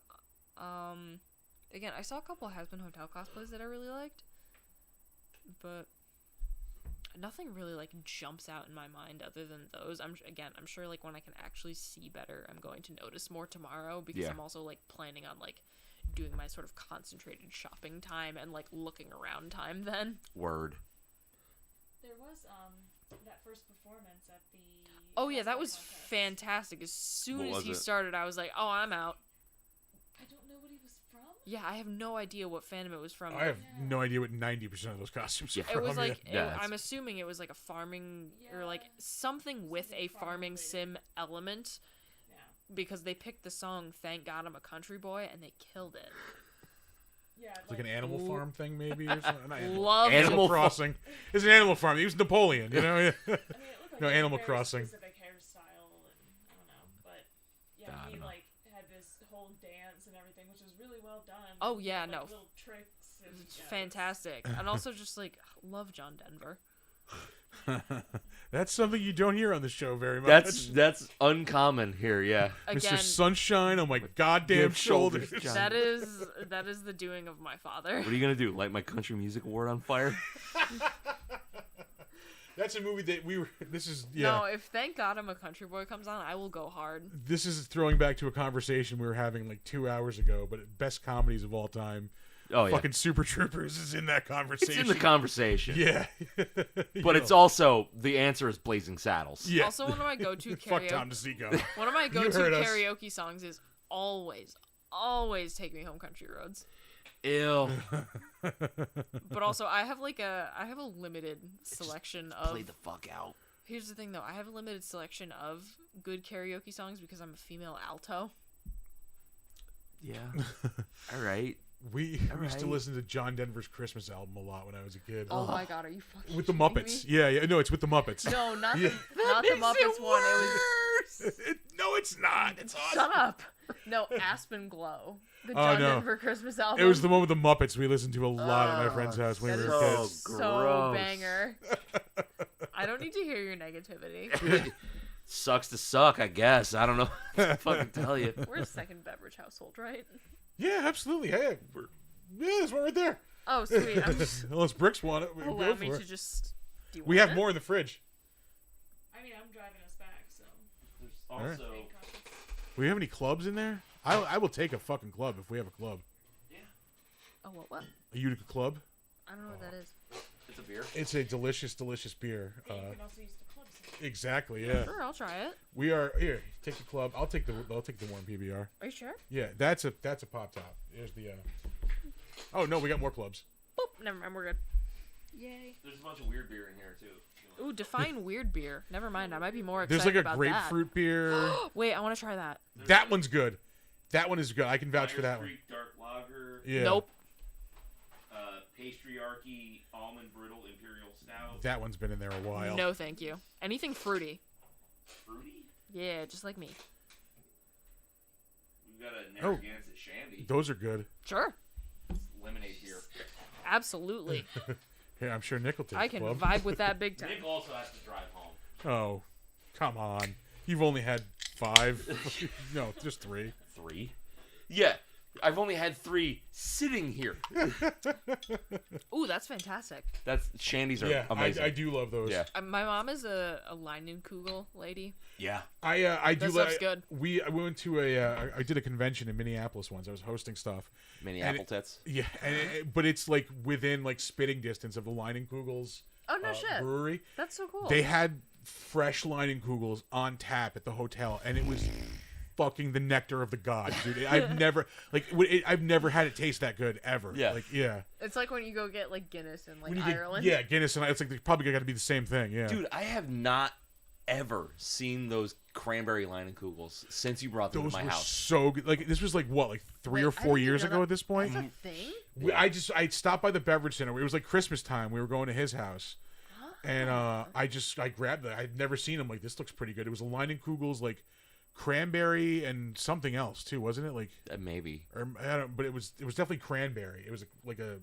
again, I saw a couple of Has-Been Hotel cosplays that I really liked, but nothing really like jumps out in my mind other than those. I'm sure like when I can actually see better, I'm going to notice more tomorrow because Yeah. I'm also like planning on like doing my sort of concentrated shopping time and like looking around time then. Word. There was that first performance at the. Oh yeah, that cosplay was contest. fantastic. As soon What as was he it? started, I was like, "Oh, I'm out." I don't know what he was from. Yeah, I have no idea what fandom it was from. I have no idea what 90% of those costumes are It from. was like Yeah, I'm assuming it was like a farming or like Yeah. something with a Something farming farm-related. sim element Yeah. because they picked the song "Thank God I'm a Country Boy" and they killed it. Yeah. It's like an Animal Farm thing, maybe, or something. Not Love Animal Animal Crossing. It's an Animal Farm. He was Napoleon, you know. I mean, it looked like No, he had Animal a very Crossing. Specific hairstyle, and I don't know, but yeah, I he don't know. like had this whole dance and everything, which was really well done. Oh, He yeah, had, like, no. little tricks. And, It's yeah, fantastic, and also just like love John Denver. That's something you don't hear on the show very much. That's uncommon here. Yeah. Again, Mr. Sunshine on my goddamn Damn shoulders, shoulders. John. that is the doing of my father. What are you gonna do? Light my country music award on fire? That's a movie that we were. This is yeah. No, if Thank God I'm a Country Boy comes on, I will go hard. This is throwing back to a conversation we were having like 2 hours ago. But best comedies of all time. Oh yeah. Fucking Super Troopers is in that It's conversation. in the conversation. Yeah. But it's also the answer is Blazing Saddles. Yeah. Also, one of my go-to Fuck Tom karaoke, DeSico. one of my heard go-to us. karaoke songs is always "Take Me Home, Country Roads." Ew. But also, I have a limited selection of. Play the fuck out. Here's the thing, though. I have a limited selection of good karaoke songs because I'm a female alto. Yeah. All right. We used to right. listen to John Denver's Christmas album a lot when I was a kid. Oh my God, are you fucking With the kidding Muppets. me? Yeah. No, it's with the Muppets. No, not Yeah. not the Muppets one. It was No, it's not. It's awesome. shut up. No, Aspen Glow, the Oh, John no. Denver Christmas album. It was the one with the Muppets we listened to a lot at my friend's house when That we is were so kids. so gross. banger. I don't need to hear your negativity. Sucks to suck, I guess. I don't know what to fucking tell you. We're a second beverage household, right? Yeah, absolutely. Hey, there's one right there. Oh, sweet. I'm just Unless Bricks want it, we allow go me for to it. just. Do you We want have it? more in the fridge. I mean, I'm driving us back, so. Alright. Also, Thank God. Do we have any clubs in there? I will take a fucking club if we have a club. Oh, what? A Utica club. I don't know what that is. it's a beer. It's a delicious, delicious beer. Yeah, you can also use the clubs. Exactly. Yeah. Sure, I'll try it. We are here. Take the club. I'll take the warm PBR. Are you sure? Yeah, that's a pop top. Here's the. Oh no, we got more clubs. Boop. Never mind. We're good. Yay. There's a bunch of weird beer in here too. Ooh, define weird beer. Never mind. I might be more There's excited like a about grapefruit beer. that. Wait, I want to try that. That one's good. That one is good. I can vouch for that one. Dark Lager, Yeah. Nope. Patriarchy Almond Brittle Imperial Stout. That one's been in there a while. No, thank you. Anything fruity. Fruity. Yeah, just like me. We've got a Oh. Narragansett Shandy. Those are good. Sure. Lemonade beer. Absolutely. Yeah, I'm sure Nick will take I the can club. vibe with that big time. Nick also has to drive home. Oh, come on. You've only had 5. No, just 3. 3? Yeah. I've only had 3 sitting here. Ooh, that's fantastic. That's Shandies are Yeah, amazing. I do love those. Yeah. My mom is a Leinenkugel lady. Yeah. I do That like. stuff's good. I went to I did a convention in Minneapolis once. I was hosting stuff. Mini And apple tits. Yeah, but it's like within like spitting distance of the Leinenkugel's Oh no shit. brewery. That's so cool. They had fresh Leinenkugels on tap at the hotel, and it was fucking the nectar of the gods, dude. I've never had it taste that good ever. Yeah. Like yeah. It's like when you go get like Guinness in like When you get- Ireland. yeah, Guinness and it's like they probably got to be the same thing. Yeah. Dude, I have not ever seen those cranberry Leinenkugels since you brought them Those to my were house. so good. Like this was like what, like 3 Wait, or I 4 didn't years even know ago that- at this point. That's a thing? I stopped by the beverage center. It was like Christmas time. We were going to his house, and I grabbed that. I'd never seen them. Like, this looks pretty good. It was a Leinenkugels, like cranberry and something else too, wasn't it? Like Maybe. or I don't. But it was definitely cranberry. It was like a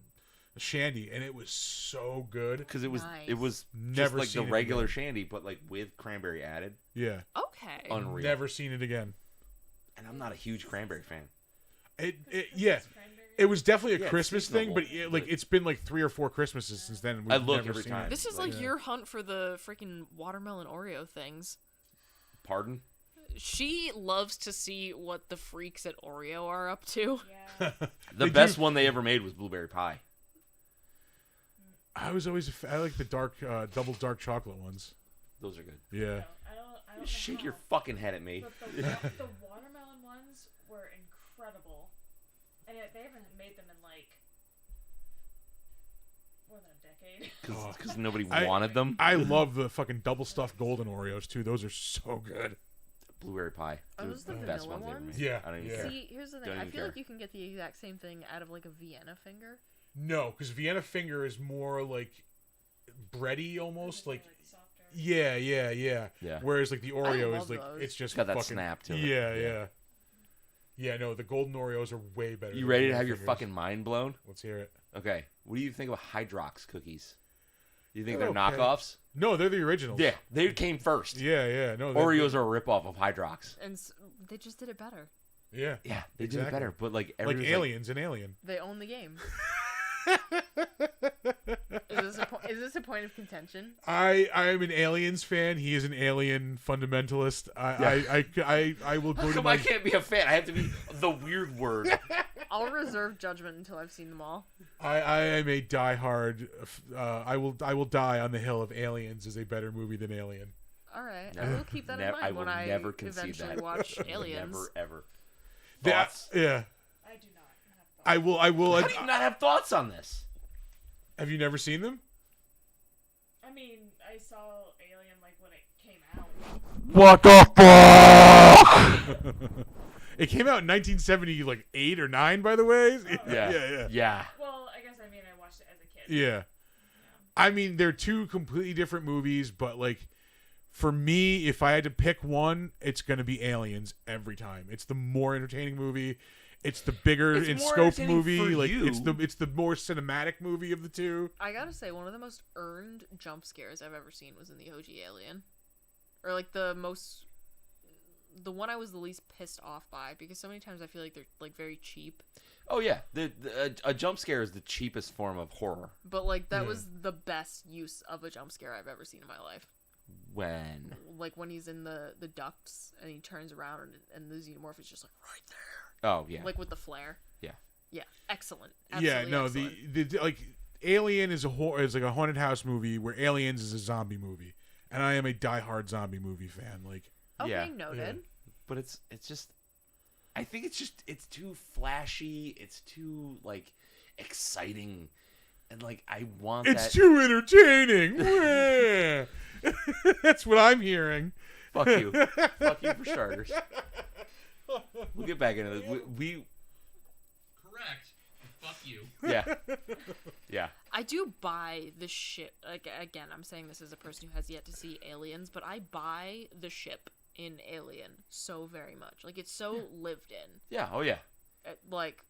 shandy, and it was so good. Because it was Nice. Never just like seen the it regular again. shandy, but like with cranberry added. Yeah, Okay. Unreal. never seen it again. And I'm not a huge cranberry fan. Yeah. It was definitely a Yeah, it's Christmas thing, but seasonable, like but- it's been like 3 or 4 Christmases since then. And I we've look never every seen time. it. This is Like- like your hunt for the freaking watermelon Oreo things. Pardon? She loves to see what the freaks at Oreo are up to. Yeah. The They best do- one they ever made was blueberry pie. I was always I like the dark double dark chocolate ones. Those are good. Yeah. I don't know Shake how, your fucking head at me. but the watermelon ones were incredible, and they haven't made them in like more than a decade. Because nobody I- wanted them. I love the fucking double stuffed golden Oreos too. Those are so good. Blueberry pie. Are They're those the best vanilla ones they ever ones? made. Yeah, I don't even yeah. care. See, here's the thing. Don't I even feel like care. you can get the exact same thing out of like a Vienna finger. No, because Vienna finger is more like bready almost. Like softer. yeah. Yeah. Whereas like the Oreo love is like those. it's just Got that fucking, snap to it. Yeah, Yeah. yeah. Yeah, no, the golden Oreos are way better. You than ready to Vienna have your fingers. fucking mind blown? Let's hear it. Okay. What do you think about Hydrox cookies? You think They're they're okay. knockoffs? No, they're the originals. Yeah, they came first. Yeah. No, they're- Oreos are a ripoff of Hydrox. And they just did it better. Yeah. Yeah, they did it Exactly. better. But like Like everyone's aliens and Alien. They own the game. Is this a point of contention? I am an Aliens fan. He is an Alien fundamentalist. I will go How to come my I can't be a fan? I have to be the weird word. I'll reserve judgment until I've seen them all. I am a diehard. I will die on the hill of Aliens is a better movie than Alien. All right, I Never- will keep that nev- in mind I will when I never concede eventually that. watch Aliens. Never ever. That- Thoughts? yeah. I do not have thoughts. I will. How do you not have thoughts on this? Have you never seen them? I mean, I saw Alien like when it came out. What the fuck? It came out in 1978 or 9, by the way. Yeah. Well, I guess I watched it as a kid. Yeah. I mean, they're two completely different movies, but like, for me, if I had to pick one, it's gonna be Aliens every time. It's the more entertaining movie. It's the bigger It's in more scope entertaining movie. for Like you. it's the more cinematic movie of the two. I gotta say, one of the most earned jump scares I've ever seen was in the OG Alien, or like the one I was the least pissed off by, because so many times I feel like they're like very cheap. Oh yeah. A jump scare is the cheapest form of horror. But like that Yeah. was the best use of a jump scare I've ever seen in my life. When? Like when he's in the ducts and he turns around and the xenomorph is just like right there, Oh yeah. like with the flare. Yeah. Yeah, excellent. Yeah, Absolutely no, excellent. the like Alien is is like a haunted house movie where Aliens is a zombie movie, and I am a diehard zombie movie fan. Like, Okay, yeah. noted. But it's just. I think it's too flashy. It's too like exciting, and like I want it's that. too entertaining. Wah. That's what I'm hearing. Fuck you. Fuck you for starters. We'll get back into this. We Correct. Fuck you. yeah. Yeah. I do buy the ship. Like again, I'm saying this as a person who has yet to see Aliens, but I buy the ship in Alien so very much. Like it's so lived in. Yeah. Oh yeah. Like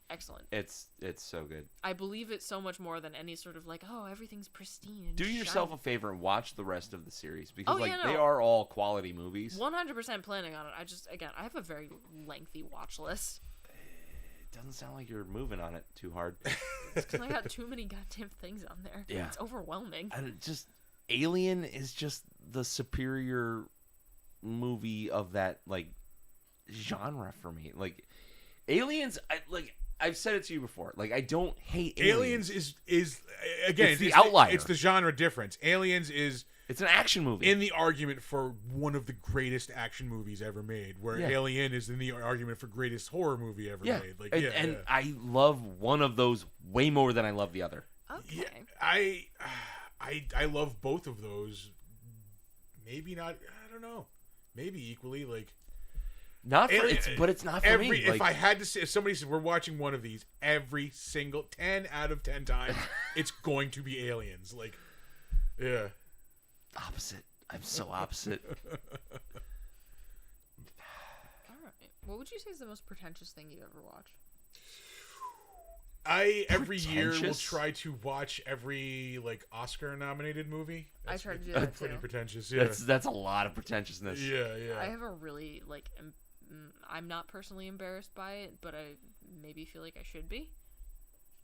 excellent. It's so good. I believe it so much more than any sort of like, oh, everything's pristine. And Do yourself a shiny. favor and watch the rest of the series because Oh, like yeah, they no. are all quality movies. 100% planning on it. I have a very lengthy watch list It doesn't sound like you're moving on it too hard. because I got too many goddamn things on there. Yeah. It's overwhelming. And it just Alien is just the superior movie of that like genre for me. Like Aliens, I've said it to you before. Like I don't hate Aliens is again It's the outlier. It's the genre difference. Aliens is It's an action movie. in the argument for one of the greatest action movies ever made, where Yeah. Alien is in the argument for greatest horror movie ever yeah. made. Like, and I love one of those way more than I love the other. Okay. I love both of those maybe not. I don't know. Maybe equally. Like Not for but it's not for me. If I had to say, if somebody said we're watching one of these, every single 10 out of 10 times, it's going to be Aliens. Like, yeah. Opposite. I'm so opposite. All right. What would you say is the most pretentious thing you've ever watched? I every year will Pretentious? try to watch every like Oscar nominated movie. I try to do that Pretty too. pretentious. Yeah. That's a lot of pretentiousness. Yeah. I have a really I'm not personally embarrassed by it, but I maybe feel like I should be.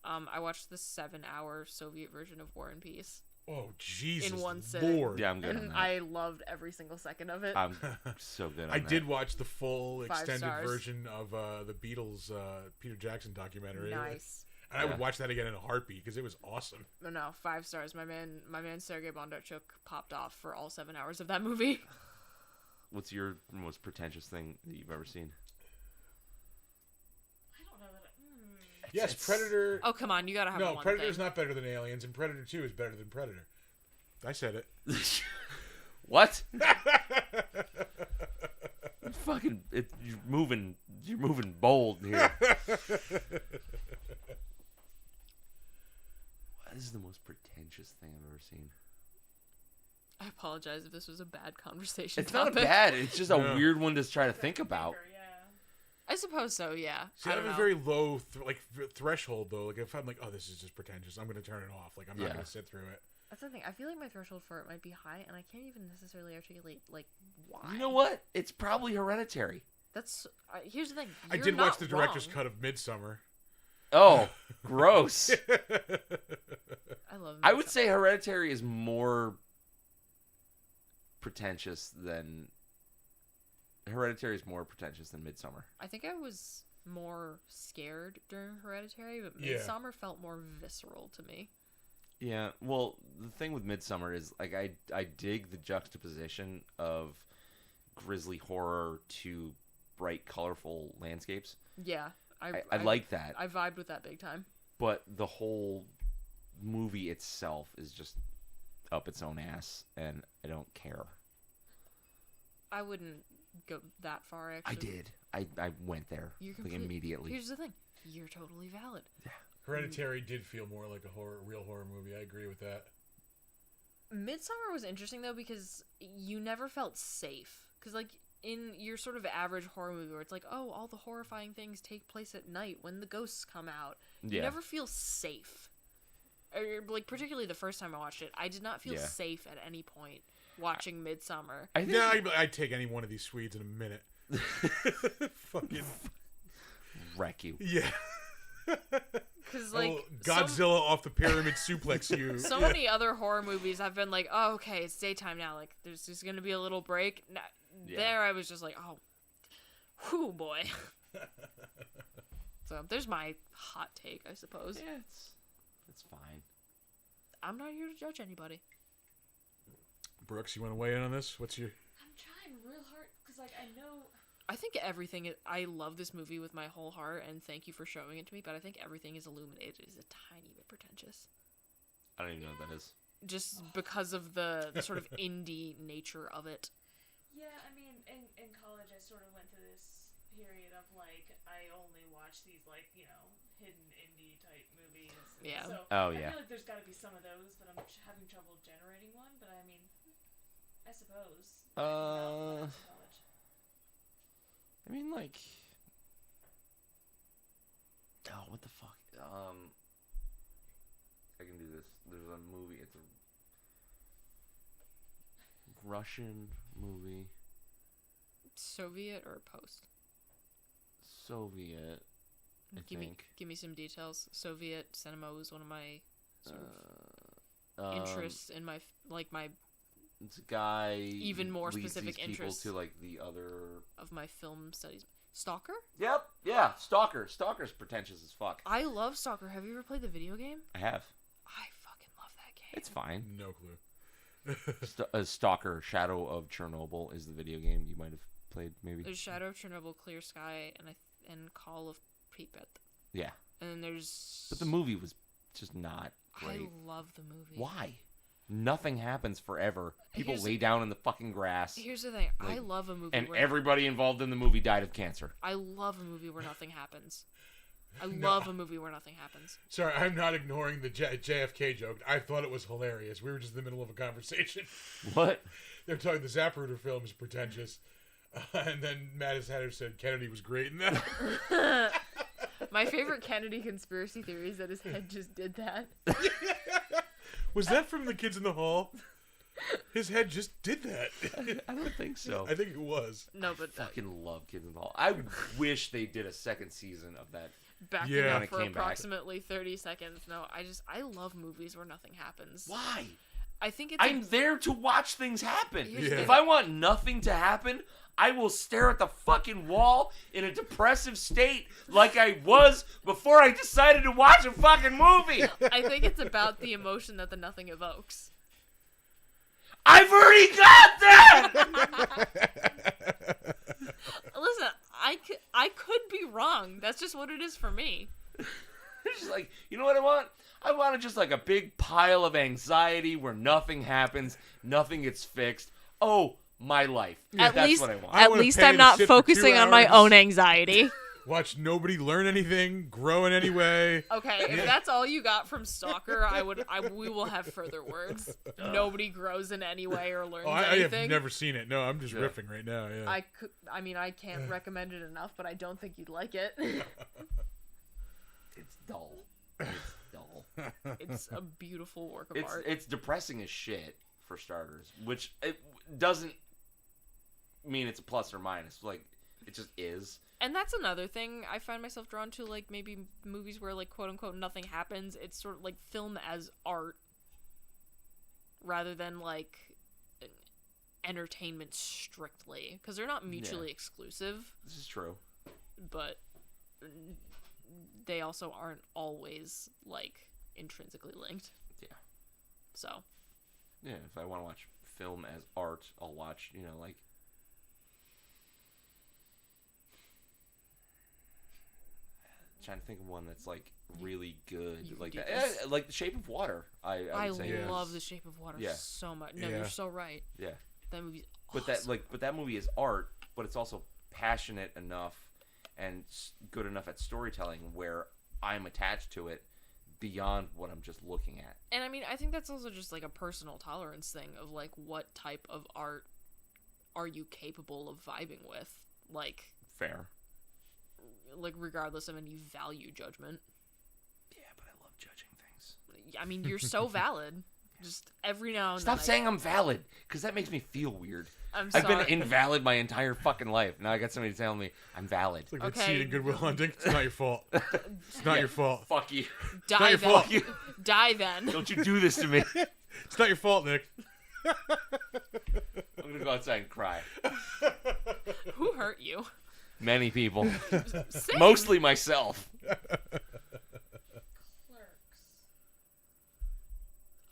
I watched the 7-hour Soviet version of War and Peace, Oh Jesus in one sitting. Lord! Yeah, I'm good on and that. I loved every single second of it. I'm so good on I that. did watch the full 5 extended stars. version of the Beatles Peter Jackson documentary. Nice. And I would Yeah. watch that again in a heartbeat because it was awesome. No, 5 stars. My man Sergei Bondarchuk popped off for all 7 hours of that movie. What's your most pretentious thing that you've ever seen? I don't know that. Yes, It's- Predator. Oh come on, you gotta have No, one Predator's thing. not better than Aliens, and Predator 2 is better than Predator. I said it. What? You're moving bold here. What is the most pretentious thing I've ever seen? I apologize if this was a bad conversation. It's not topic. bad. It's just a No. weird one to try to think about. Yeah. I suppose so. Yeah. See, I I don't have know. a very low threshold though. Like if I'm like, oh, this is just pretentious, I'm gonna turn it off. Like I'm not Yeah. gonna sit through it. That's the thing. I feel like my threshold for it might be high, and I can't even necessarily articulate like why. You know what? It's probably Hereditary. That's here's the thing. I You're did watch not the director's wrong. cut of Midsummer. Oh, gross. I love. I would Midsummer. say Hereditary is more pretentious than Hereditary is more pretentious than Midsummer. I think I was more scared during Hereditary, but Yeah. Midsummer felt more visceral to me. Yeah, well, the thing with Midsummer is like I dig the juxtaposition of grisly horror to bright, colorful landscapes. Yeah, I like that, I vibed with that big time. but the whole movie itself is just up its own ass, and I don't care. I wouldn't go that far. Actually, I did. I went there You're like complete- immediately. Here's the thing. You're totally valid. Hereditary did feel more like a real horror movie. I agree with that. Midsummer was interesting though because you never felt safe. Because like in your sort of average horror movie where it's like, oh, all the horrifying things take place at night when the ghosts come out. You Yeah. never feel safe. Or, like particularly the first time I watched it, I did not feel Yeah. safe at any point watching Midsummer. I think Yeah, I'd take any one of these Swedes in a minute. Fucking wreck you. yeah. Because like Oh, Godzilla off the pyramid suplex you. so many other horror movies I've been like, oh, okay, it's daytime now. Like, there's just gonna be a little break. Yeah. There, I was just like, oh, whew, boy. So there's my hot take, I suppose. Yeah, it's fine. I'm not here to judge anybody. Brooks, you want to weigh in on this? What's your? I'm trying real hard because like I know. I think everything. I love this movie with my whole heart, and thank you for showing it to me. But I think everything is illuminated is a tiny bit pretentious, I don't even know what that is. just because of the sort of indie nature of it. Yeah, I mean, in college, I sort of went through this period of like I only watch these like hidden indie type movies. Yeah. So Oh, I yeah. feel like there's got to be some of those, but I'm having trouble generating one. But I mean, I suppose. I didn't know when I was in college. I mean, like, oh, what the fuck? I can do this. There's a movie. It's a Russian movie, Soviet or post? Soviet, I think. Give me some details. Soviet cinema was one of my sort of Um, interests in my my It's a guy. Even more leads specific these people interests. to like the other. of my film studies. Stalker? Yep. Yeah. Stalker. Stalker's pretentious as fuck. I love Stalker. Have you ever played the video game? I have. I fucking love that game. It's fine. No clue. Stalker: Shadow of Chernobyl is the video game you might have played, maybe. There's Shadow of Chernobyl, Clear Sky, and Call of Pripyat. Yeah, And then there's. but the movie was just not I great. love the movie. Why? Nothing happens forever. People Here's- lay down in the fucking grass, Here's the thing. I Like, love a movie and where everybody involved in the movie died of cancer. I love a movie where nothing happens. I love a movie where nothing happens. Sorry, I'm not ignoring the JFK joke. I thought it was hilarious. We were just in the middle of a conversation. What? They're talking the Zapruder film is pretentious. And then Mattis Hatter said Kennedy was great in that. My favorite Kennedy conspiracy theory is that his head just did that. Was that from The Kids in the Hall? His head just did that. I don't think so. I think it was. No, but Fucking love Kids in the Hall. I wish they did a second season of that. back Yeah. it When up it for came back. approximately 30 seconds. No, I love movies where nothing happens. Why? I think it's I'm there to watch things happen. Here's the If thing. I want nothing to happen, I will stare at the fucking wall in a depressive state like I was before I decided to watch a fucking movie. I think it's about the emotion that the nothing evokes. I've already got that! Listen, I could be wrong. That's just what it is for me. It's just like, you know what I want? I want just like a big pile of anxiety where nothing happens, nothing gets fixed. Oh, my life. At That's least, what I want. I at wanna least pay I'm to not sit for 2 focusing on my hours. own anxiety. Watch nobody learn anything, grow in any way. Okay, if that's all you got from Stalker, we will have further words. Nobody grows in any way or learns Oh, I have anything. never seen it. No, I'm just Yeah. riffing right now. Yeah. I can't recommend it enough, but I don't think you'd like it. It's dull. It's dull. It's a beautiful work of It's art. it's depressing as shit for starters, which it doesn't mean it's a plus or minus. Like it just is. And that's another thing I find myself drawn to, like maybe movies where like quote unquote nothing happens. It's sort of like film as art rather than like entertainment strictly, because they're not mutually exclusive, This is true. but they also aren't always like intrinsically linked. Yeah. So Yeah, if I want to watch film as art, I'll watch, like trying to think of one that's like really good, you like can do that. this. Like The Shape of Water. I would say Yes. love The Shape of Water Yeah. so much. No, Yeah. you're so right. yeah. That movie's But awesome. but that movie is art, but it's also passionate enough and good enough at storytelling where I'm attached to it beyond what I'm just looking at. And I mean, I think that's also just like a personal tolerance thing of like what type of art are you capable of vibing with, like Fair. regardless of any value judgment. Yeah, but I love judging things. I mean, you're so valid. Just every now and Stop then. saying I'm valid, because that makes me feel weird. I'm I've sorry. been invalid my entire fucking life. Now I got somebody telling me I'm valid. It's like that Okay. scene in Goodwill Hunting. It's not your fault. It's not Yeah. your fault. Fuck you. Die not your then. fault. Die then. Don't you do this to me. It's not your fault, Nick. I'm going to go outside and cry. Who hurt you? Many people. Same. Mostly myself. Clerks.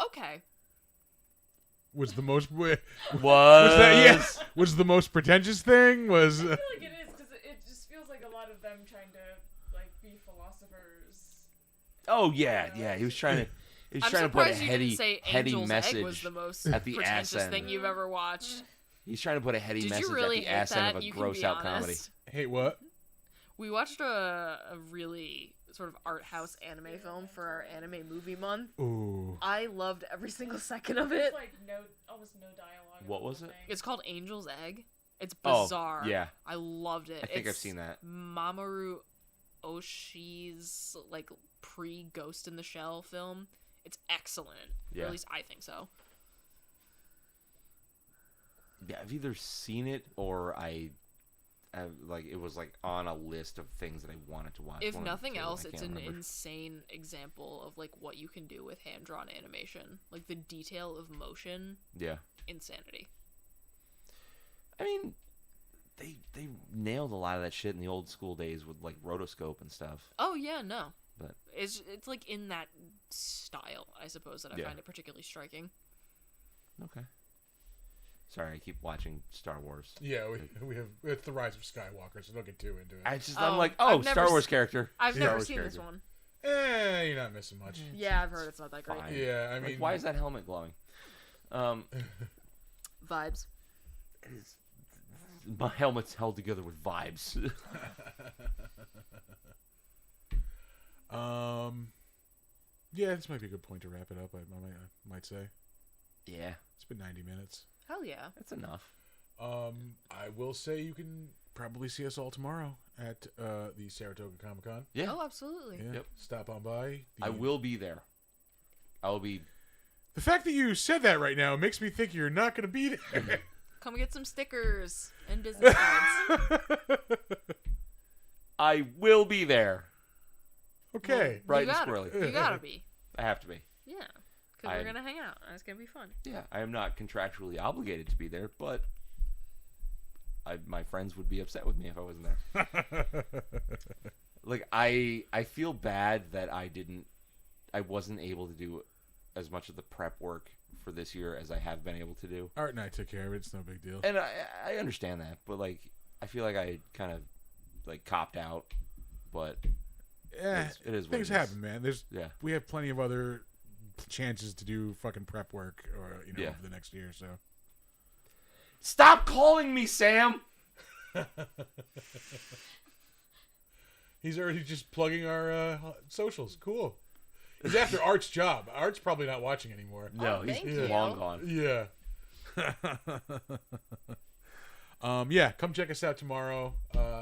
Okay. Was the most was Was that yes? Was the most pretentious thing? Was I feel like it is because it just feels like a lot of them trying to like be philosophers. Oh yeah. He was trying to I'm trying to put a surprised you didn't say heady Angel's message Egg was the most at the ass pretentious end. thing you've ever watched. He's trying to put a heady Did message you really at the hate ass end that? of a You can gross be out comedy. honest. hey what? We watched a really sort of art house anime film for our anime movie month. Ooh. I loved every single second of it. It's like almost no dialogue. in What the was whole it? thing. It's called Angel's Egg. It's Oh, bizarre. yeah. I loved it. I think I've It's seen that. Mamoru Oshii's like pre-Ghost in the Shell film. It's excellent. Or Yeah. at least I think so. Yeah, I've either seen it or like it was like on a list of things that I wanted to watch. If One of the nothing two, else, I it's can't an remember. insane example of like what you can do with hand-drawn animation. Like the detail of motion, Yeah. insanity. I mean, they nailed a lot of that shit in the old school days with like rotoscope and stuff. Oh yeah, no. But It's like in that style, I suppose, that I Yeah. find it particularly striking. okay. Sorry, I keep watching Star Wars. Yeah, we have it's the rise of Skywalker, so don't get too into it. I'm Oh, like, I've oh, never Star Wars s- character. I've Star never Wars seen this character. one. You're not missing much. Yeah, I've heard it's not that great. Fine. Yeah, I mean, Like, why is that helmet glowing? Vibes. My helmet's held together with vibes. Yeah, this might be a good point to wrap it up. I might say Yeah, it's been 90 minutes. Hell yeah. that's enough. I will say you can probably see us all tomorrow at the Saratoga Comic Con. Yeah, Oh, absolutely. Yeah. Yep. Stop on by. I will be there. I will be. The fact that you said that right now makes me think you're not going to be there. Come get some stickers and business cards. I will be there. Okay. Bright you and gotta, squirrely. You gotta be. I have to be. Yeah. Because we're going to hang out. And it's going to be fun. Yeah, I am not contractually obligated to be there, but my friends would be upset with me if I wasn't there. Like I feel bad that I wasn't able to do as much of the prep work for this year as I have been able to do. Art and I took care of it. It's no big deal. And I understand that, but like I feel like I kind of like copped out, but Yeah, it is what things it is. happen, man. Yeah. We have plenty of other chances to do fucking prep work, or Yeah. over the next year. So Stop calling me Sam. he's already just plugging our socials. Cool. He's after Art's job. Art's probably not watching anymore. No, Oh, he's thank you. long gone. Yeah. Yeah, come check us out tomorrow.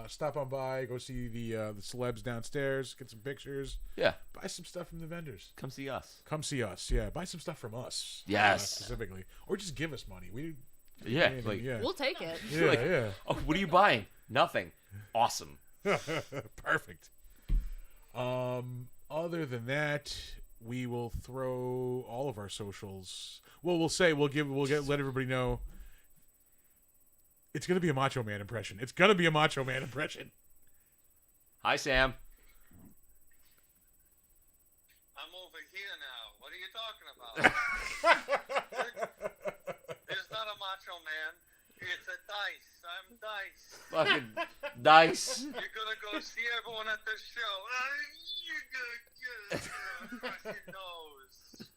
Stop on by, go see the celebs downstairs, get some pictures, Yeah, buy some stuff from the vendors. come see us. Come see us. Yeah, buy some stuff from us. Yes. Specifically, or just give us money. We Yeah, anything, like yeah. We'll take it. Yeah, like- yeah. oh, what are you buying? Nothing. Awesome. Perfect. Other than that, we will throw all of our socials. Well, let everybody know. It's gonna be a Macho Man impression. It's gonna be a Macho Man impression. Hi, Sam. I'm over here now. What are you talking about? There's not a macho man. It's a dice. I'm dice. Fucking dice. You're gonna go see everyone at the show. You're gonna get across your nose.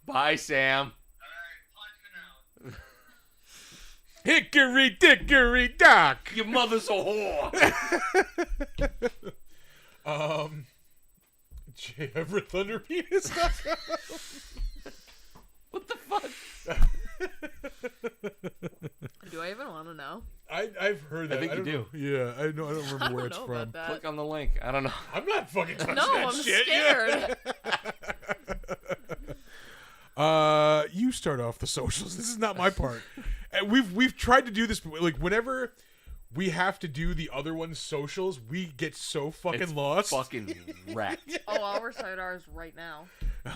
Bye, Sam. All right, punching out. Hickory dickory dock. Your mother's a whore. J. Everett Thunder Penis. What the fuck? Do I even want to know? I've heard that. I think you don't do. know. Yeah, I don't remember I where don't it's know from. about that. Click on the link. I don't know. I'm not fucking touching No, that I'm shit. scared. You start off the socials. This is not my part. And we've tried to do this, like whenever we have to do the other one's socials, we get so fucking It's lost. fucking wrecked. Oh, I'll recite ours right now.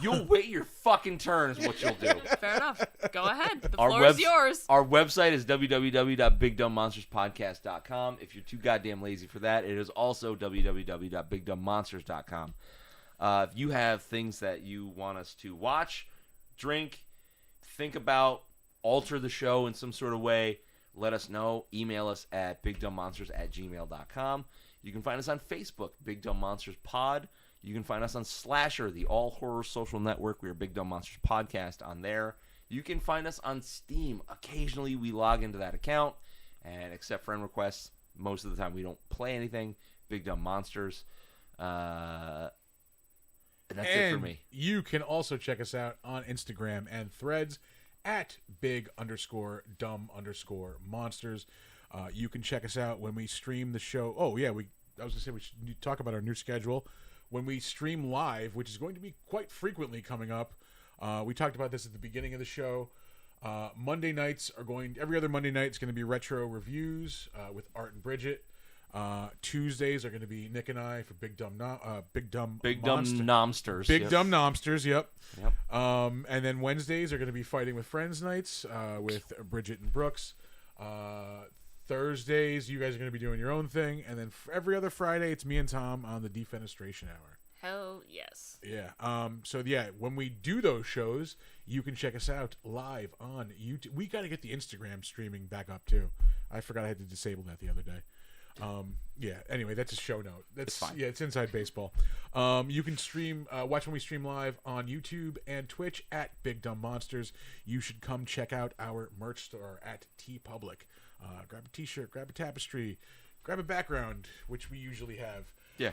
You'll wait your fucking turn is what you'll do. Fair enough. Go ahead. The Our floor is webs- yours. Our website is www.bigdumbmonsterspodcast.com. If you're too goddamn lazy for that, it is also www.bigdumbmonsters.com. If you have things that you want us to watch, drink, think about, alter the show in some sort of way, let us know. Email us at bigdumbmonsters@gmail.com. You can find us on Facebook, Big Dumb Monsters Pod. You can find us on Slasher, the all-horror social network. We are Big Dumb Monsters Podcast on there. You can find us on Steam. Occasionally we log into that account and accept friend requests. Most of the time we don't play anything. Big Dumb Monsters. And that's it for me. You can also check us out on Instagram and Threads at big_dumb_monsters. You can check us out when we stream the show. Oh yeah, I was gonna say we should talk about our new schedule when we stream live, which is going to be quite frequently coming up. We talked about this at the beginning of the show. Monday nights every other Monday night is going to be retro reviews with Art and Bridget. Tuesdays are going to be Nick and I for Big Dumb Nomsters. Big Dumb Nomsters, yep. Yep. And then Wednesdays are going to be Fighting with Friends nights with Bridget and Brooks. Thursdays, you guys are going to be doing your own thing. And then every other Friday, it's me and Tom on the Defenestration Hour. Hell yes. Yeah. So yeah, when we do those shows, you can check us out live on YouTube. We got to get the Instagram streaming back up too. I forgot I had to disable that the other day. Yeah. Anyway, that's a show note. That's It's fine. Yeah, it's inside baseball. You can watch when we stream live on YouTube and Twitch at Big Dumb Monsters. You should come check out our merch store at TeePublic. Grab a T-shirt, grab a tapestry, grab a background, which we usually have. Yeah.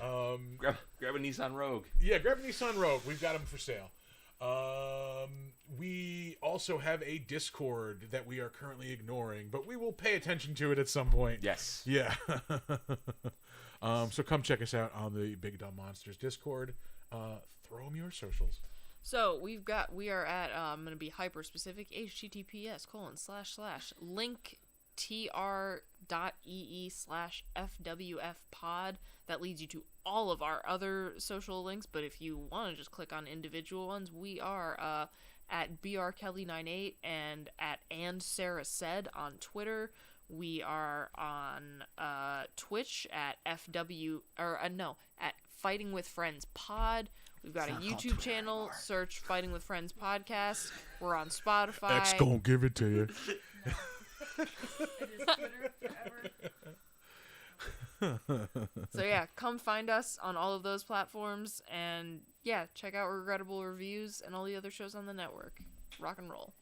Grab a Nissan Rogue. Yeah, grab a Nissan Rogue. We've got them for sale. We also have a Discord that we are currently ignoring, but we will pay attention to it at some point. Yes. Yeah. So come check us out on the Big Dumb Monsters Discord. Throw them your socials. So we are at I'm gonna be hyper specific, https://linktr.ee/FWF-pod. That leads you to all of our other social links, but if you want to just click on individual ones, we are at brkelly98 and at @andSarahSaid on Twitter. We are on Twitch at at Fighting with Friends Pod. We've got a YouTube channel. Search Fighting with Friends Podcast. We're on Spotify. X gonna give it to you. It is Twitter forever. So yeah, come find us on all of those platforms, and yeah, check out Regrettable Reviews and all the other shows on the network. Rock and roll.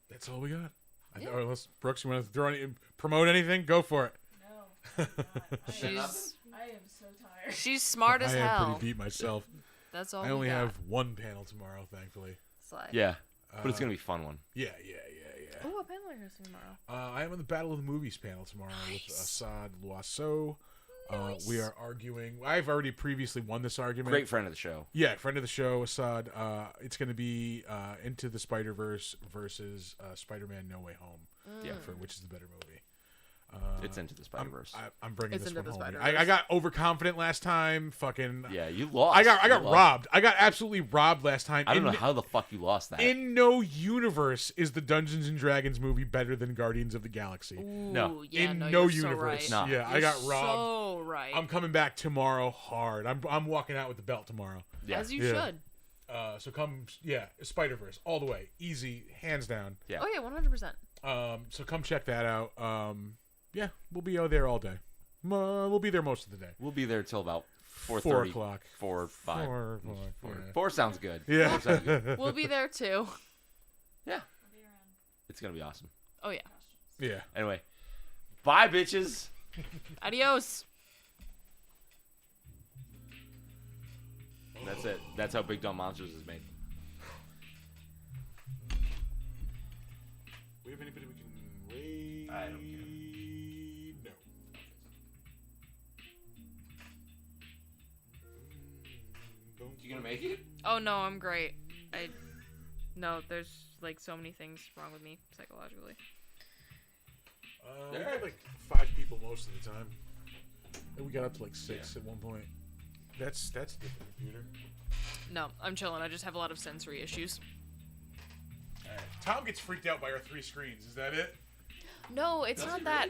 That's all we got. Yeah. Unless Brooks, you want to promote anything? Go for it. No, I'm not. I am so tired. She's smart as I am hell. pretty beat myself. That's all. I only we got. have one panel tomorrow, thankfully. Slide. Yeah. But it's gonna be a fun one. Yeah. Oh, what panel are you hosting tomorrow? I am on the Battle of the Movies panel tomorrow with Assad Loiseau. We are arguing. I've already previously won this argument. Great friend of the show. Yeah, friend of the show, Assad. It's going to be Into the Spider-Verse versus Spider-Man No Way Home. Yeah. For which is the better movie. It's Into the Spider-Verse. I'm bringing It's this Into one the home. Spider-Verse. I got overconfident last time. Fucking. Yeah, you lost. I got You lost. robbed. I got absolutely robbed last time. I don't know how the fuck you lost that. In no universe is the Dungeons and Dragons movie better than Guardians of the Galaxy. Ooh, No. yeah, In no, no you're universe. So right. No. Yeah, I You're got robbed. So right. I'm coming back tomorrow hard. I'm walking out with the belt tomorrow. Yeah. As you Yeah. should. So come, Spider-Verse all the way, easy, hands down. Yeah. Oh yeah, 100%. So come check that out. Yeah, we'll be out there all day. We'll be there most of the day. We'll be there till about 4:30. 4 o'clock. 4, 5. 4 o'clock. 4 sounds good. Yeah. 4 sounds good. We'll be there too. Yeah. I'll be around. It's gonna be awesome. Oh yeah. Yeah. Anyway, bye, bitches. Adios. That's it. That's how Big Dumb Monsters is made. We have anybody we can raid? I don't care. No. You gonna make it? Oh no, I'm great. No, there's like so many things wrong with me psychologically. We had like 5 people most of the time. And we got up to like 6 at one point. That's a different computer. No, I'm chilling. I just have a lot of sensory issues. Tom gets freaked out by our 3 screens. Is that it? No, it's not that.